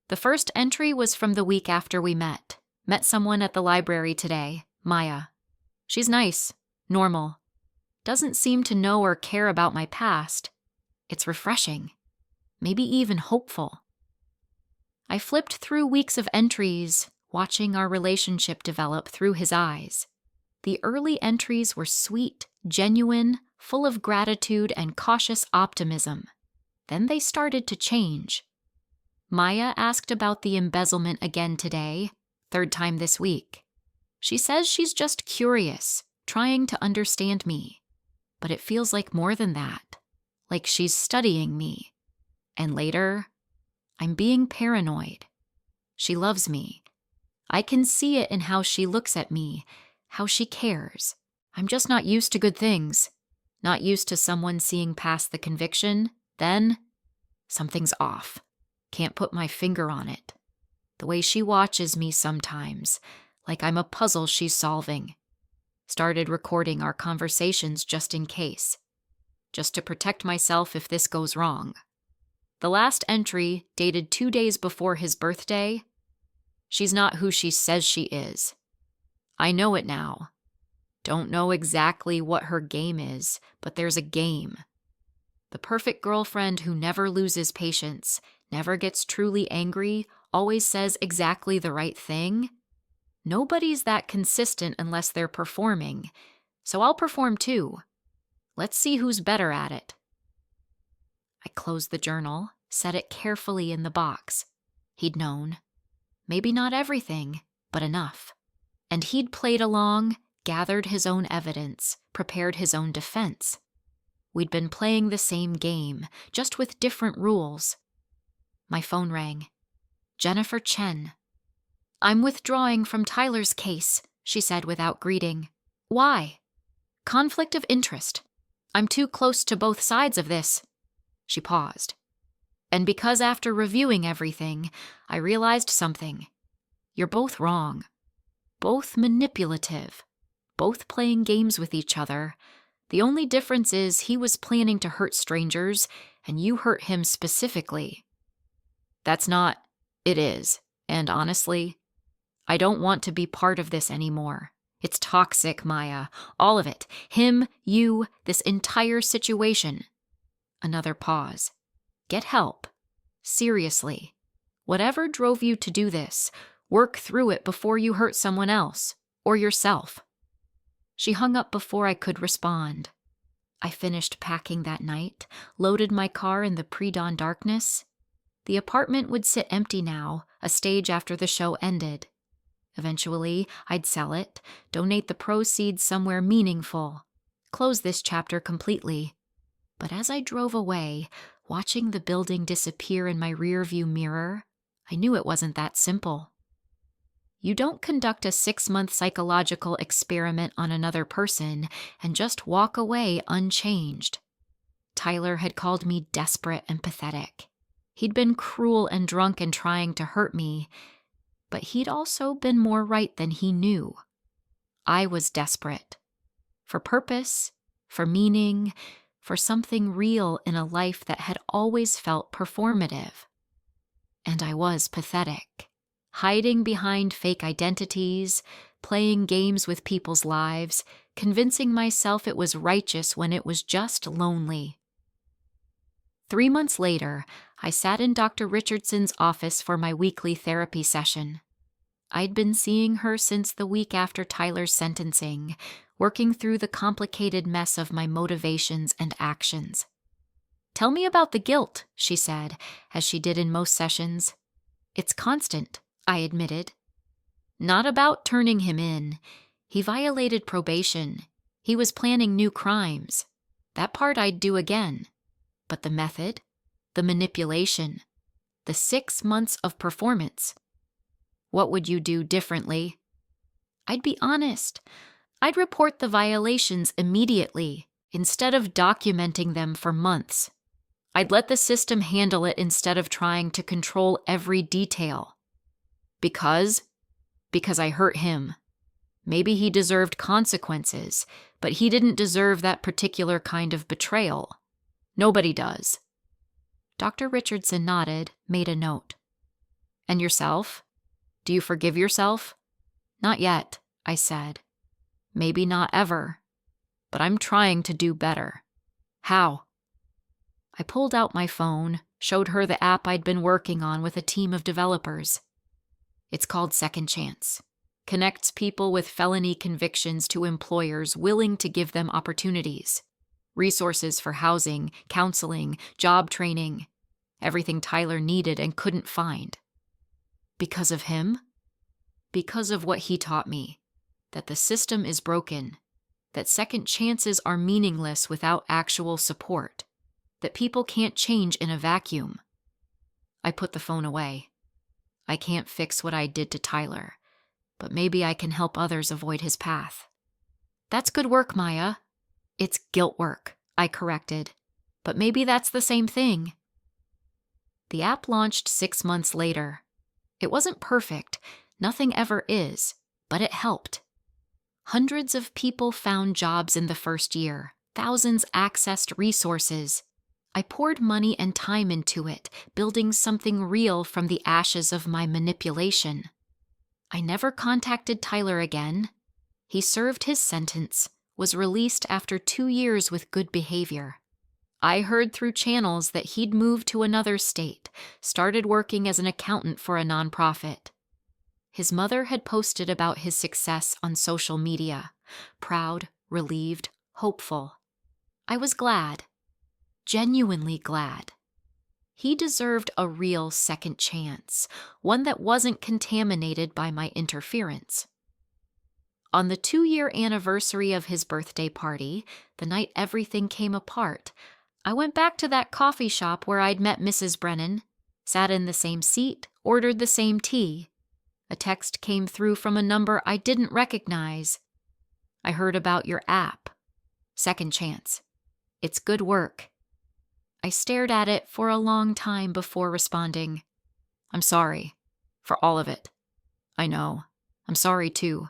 The first entry was from the week after we met. Met someone at the library today, Maya. She's nice, normal. Doesn't seem to know or care about my past. It's refreshing, maybe even hopeful. I flipped through weeks of entries, watching our relationship develop through his eyes. The early entries were sweet, genuine, full of gratitude and cautious optimism. Then they started to change. Maya asked about the embezzlement again today, 3rd time this week. She says she's just curious, trying to understand me. But it feels like more than that, like she's studying me. And later, I'm being paranoid. She loves me. I can see it in how she looks at me, how she cares. I'm just not used to good things. Not used to someone seeing past the conviction, then something's off. Can't put my finger on it. The way she watches me sometimes, like I'm a puzzle she's solving. Started recording our conversations just in case. Just to protect myself if this goes wrong. The last entry, dated 2 days before his birthday, she's not who she says she is. I know it now. Don't know exactly what her game is, but there's a game. The perfect girlfriend who never loses patience, never gets truly angry, always says exactly the right thing. Nobody's that consistent unless they're performing, so I'll perform too. Let's see who's better at it. I closed the journal, set it carefully in the box. He'd known. Maybe not everything, but enough. And he'd played along, gathered his own evidence, prepared his own defense. We'd been playing the same game, just with different rules. My phone rang. Jennifer Chen. "I'm withdrawing from Tyler's case," she said without greeting. "Why?" "Conflict of interest. I'm too close to both sides of this." She paused. "And because after reviewing everything, I realized something. You're both wrong. Both manipulative. Both playing games with each other. The only difference is he was planning to hurt strangers, and you hurt him specifically." "That's not..." "It is. And honestly, I don't want to be part of this anymore. It's toxic, Maya. All of it. Him, you, this entire situation." Another pause. "Get help. Seriously. Whatever drove you to do this, work through it before you hurt someone else, or yourself." She hung up before I could respond. I finished packing that night, loaded my car in the pre-dawn darkness. The apartment would sit empty now, a stage after the show ended. Eventually, I'd sell it, donate the proceeds somewhere meaningful, close this chapter completely. But as I drove away, watching the building disappear in my rearview mirror, I knew it wasn't that simple. You don't conduct a 6-month psychological experiment on another person and just walk away unchanged. Tyler had called me desperate and pathetic. He'd been cruel and drunk and trying to hurt me, but he'd also been more right than he knew. I was desperate. For purpose, for meaning, for something real in a life that had always felt performative. And I was pathetic, hiding behind fake identities, playing games with people's lives, convincing myself it was righteous when it was just lonely. 3 months later, I sat in Dr. Richardson's office for my weekly therapy session. I'd been seeing her since the week after Tyler's sentencing, working through the complicated mess of my motivations and actions. "Tell me about the guilt," she said, as she did in most sessions. "It's constant," I admitted. "Not about turning him in. He violated probation. He was planning new crimes. That part I'd do again. But the method, the manipulation, the 6 months of performance. What would you do differently?" "I'd be honest. I'd report the violations immediately, instead of documenting them for months. I'd let the system handle it instead of trying to control every detail. Because I hurt him. Maybe he deserved consequences, but he didn't deserve that particular kind of betrayal. Nobody does." Dr. Richardson nodded, made a note. "And yourself? Do you forgive yourself?" "Not yet," I said. "Maybe not ever. But I'm trying to do better." "How?" I pulled out my phone, showed her the app I'd been working on with a team of developers. It's called Second Chance. Connects people with felony convictions to employers willing to give them opportunities. Resources for housing, counseling, job training. Everything Tyler needed and couldn't find. Because of him? Because of what he taught me. That the system is broken. That second chances are meaningless without actual support. That people can't change in a vacuum. I put the phone away. I can't fix what I did to Tyler, but maybe I can help others avoid his path. "That's good work, Maya." It's guilt work, I corrected. But maybe that's the same thing. The app launched 6 months later. It wasn't perfect, nothing ever is, but it helped. Hundreds of people found jobs in the first year. Thousands accessed resources. I poured money and time into it, building something real from the ashes of my manipulation. I never contacted Tyler again. He served his sentence, was released after 2 years with good behavior. I heard through channels that he'd moved to another state, started working as an accountant for a nonprofit. His mother had posted about his success on social media, proud, relieved, hopeful. I was glad, genuinely glad. He deserved a real second chance, one that wasn't contaminated by my interference. On the 2-year anniversary of his birthday party, the night everything came apart, I went back to that coffee shop where I'd met Mrs. Brennan, sat in the same seat, ordered the same tea. A text came through from a number I didn't recognize. I heard about your app. Second chance. It's good work. I stared at it for a long time before responding. I'm sorry. For all of it. I know. I'm sorry too.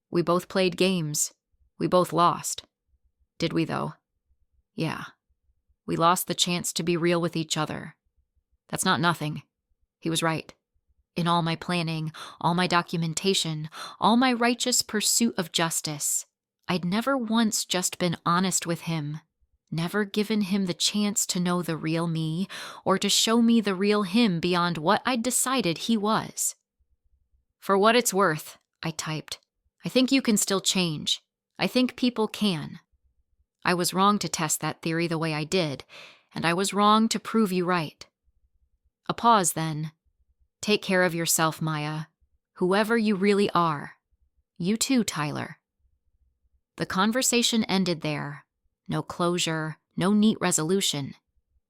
We both played games. We both lost. Did we though? Yeah. We lost the chance to be real with each other. That's not nothing. He was right. In all my planning, all my documentation, all my righteous pursuit of justice, I'd never once just been honest with him, never given him the chance to know the real me or to show me the real him beyond what I'd decided he was. For what it's worth, I typed, I think you can still change. I think people can. I was wrong to test that theory the way I did, and I was wrong to prove you right. A pause then. Take care of yourself, Maya. Whoever you really are. You too, Tyler. The conversation ended there. No closure, no neat resolution.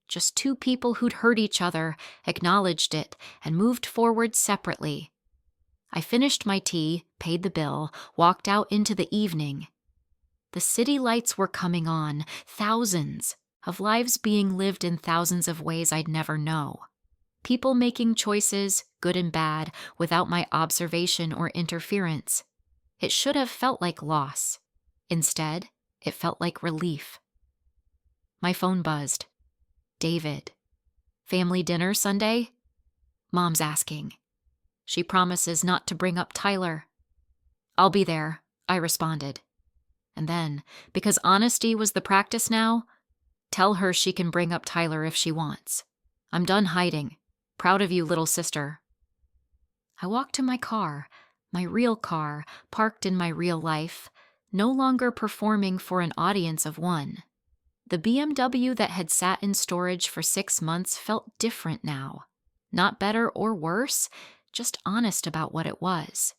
Just 2 people who'd hurt each other, acknowledged it, and moved forward separately. I finished my tea, paid the bill, walked out into the evening. The city lights were coming on, thousands of lives being lived in thousands of ways I'd never know. People making choices, good and bad, without my observation or interference. It should have felt like loss. Instead, it felt like relief. My phone buzzed. David. Family dinner Sunday? Mom's asking. She promises not to bring up Tyler. I'll be there, I responded. And then, because honesty was the practice now, tell her she can bring up Tyler if she wants. I'm done hiding. Proud of you, little sister. I walked to my car, my real car, parked in my real life, no longer performing for an audience of one. The BMW that had sat in storage for 6 months felt different now. Not better or worse, just honest about what it was.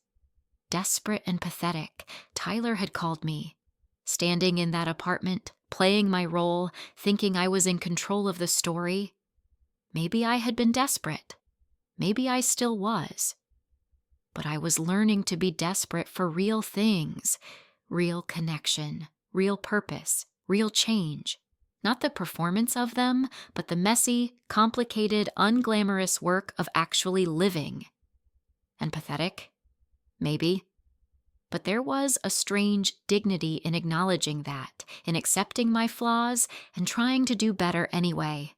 Desperate and pathetic, Tyler had called me. Standing in that apartment, playing my role, thinking I was in control of the story. Maybe I had been desperate. Maybe I still was. But I was learning to be desperate for real things, real connection, real purpose, real change. Not the performance of them, but the messy, complicated, unglamorous work of actually living. And pathetic? Maybe. But there was a strange dignity in acknowledging that, in accepting my flaws and trying to do better anyway.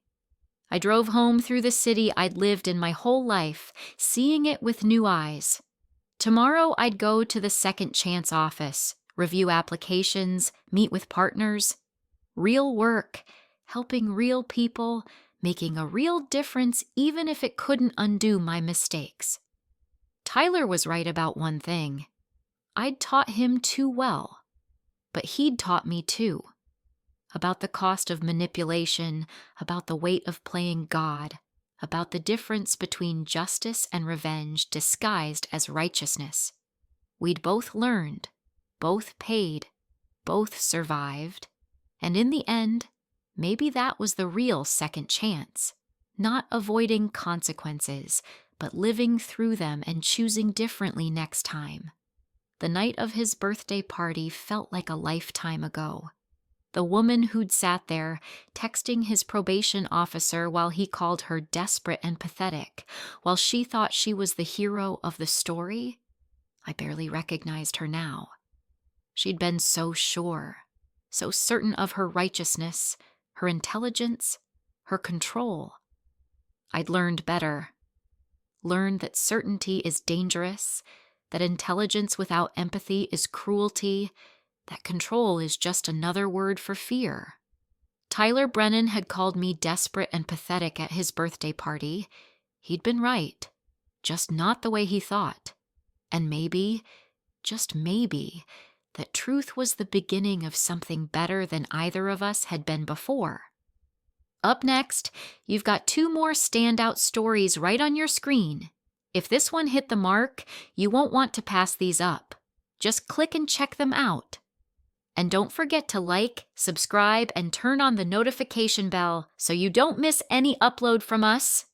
I drove home through the city I'd lived in my whole life, seeing it with new eyes. Tomorrow I'd go to the Second Chance office, review applications, meet with partners. Real work, helping real people, making a real difference even if it couldn't undo my mistakes. Tyler was right about one thing. I'd taught him too well, but he'd taught me too. About the cost of manipulation, about the weight of playing God, about the difference between justice and revenge disguised as righteousness. We'd both learned, both paid, both survived, and in the end, maybe that was the real second chance. Not avoiding consequences, but living through them and choosing differently next time. The night of his birthday party felt like a lifetime ago. The woman who'd sat there, texting his probation officer while he called her desperate and pathetic, while she thought she was the hero of the story, I barely recognized her now. She'd been so sure, so certain of her righteousness, her intelligence, her control. I'd learned better. Learned that certainty is dangerous, that intelligence without empathy is cruelty, that control is just another word for fear. Tyler Brennan had called me desperate and pathetic at his birthday party. He'd been right, just not the way he thought. And maybe, just maybe, that truth was the beginning of something better than either of us had been before. Up next, you've got 2 more standout stories right on your screen. If this one hit the mark, you won't want to pass these up. Just click and check them out. And don't forget to like, subscribe, and turn on the notification bell so you don't miss any upload from us.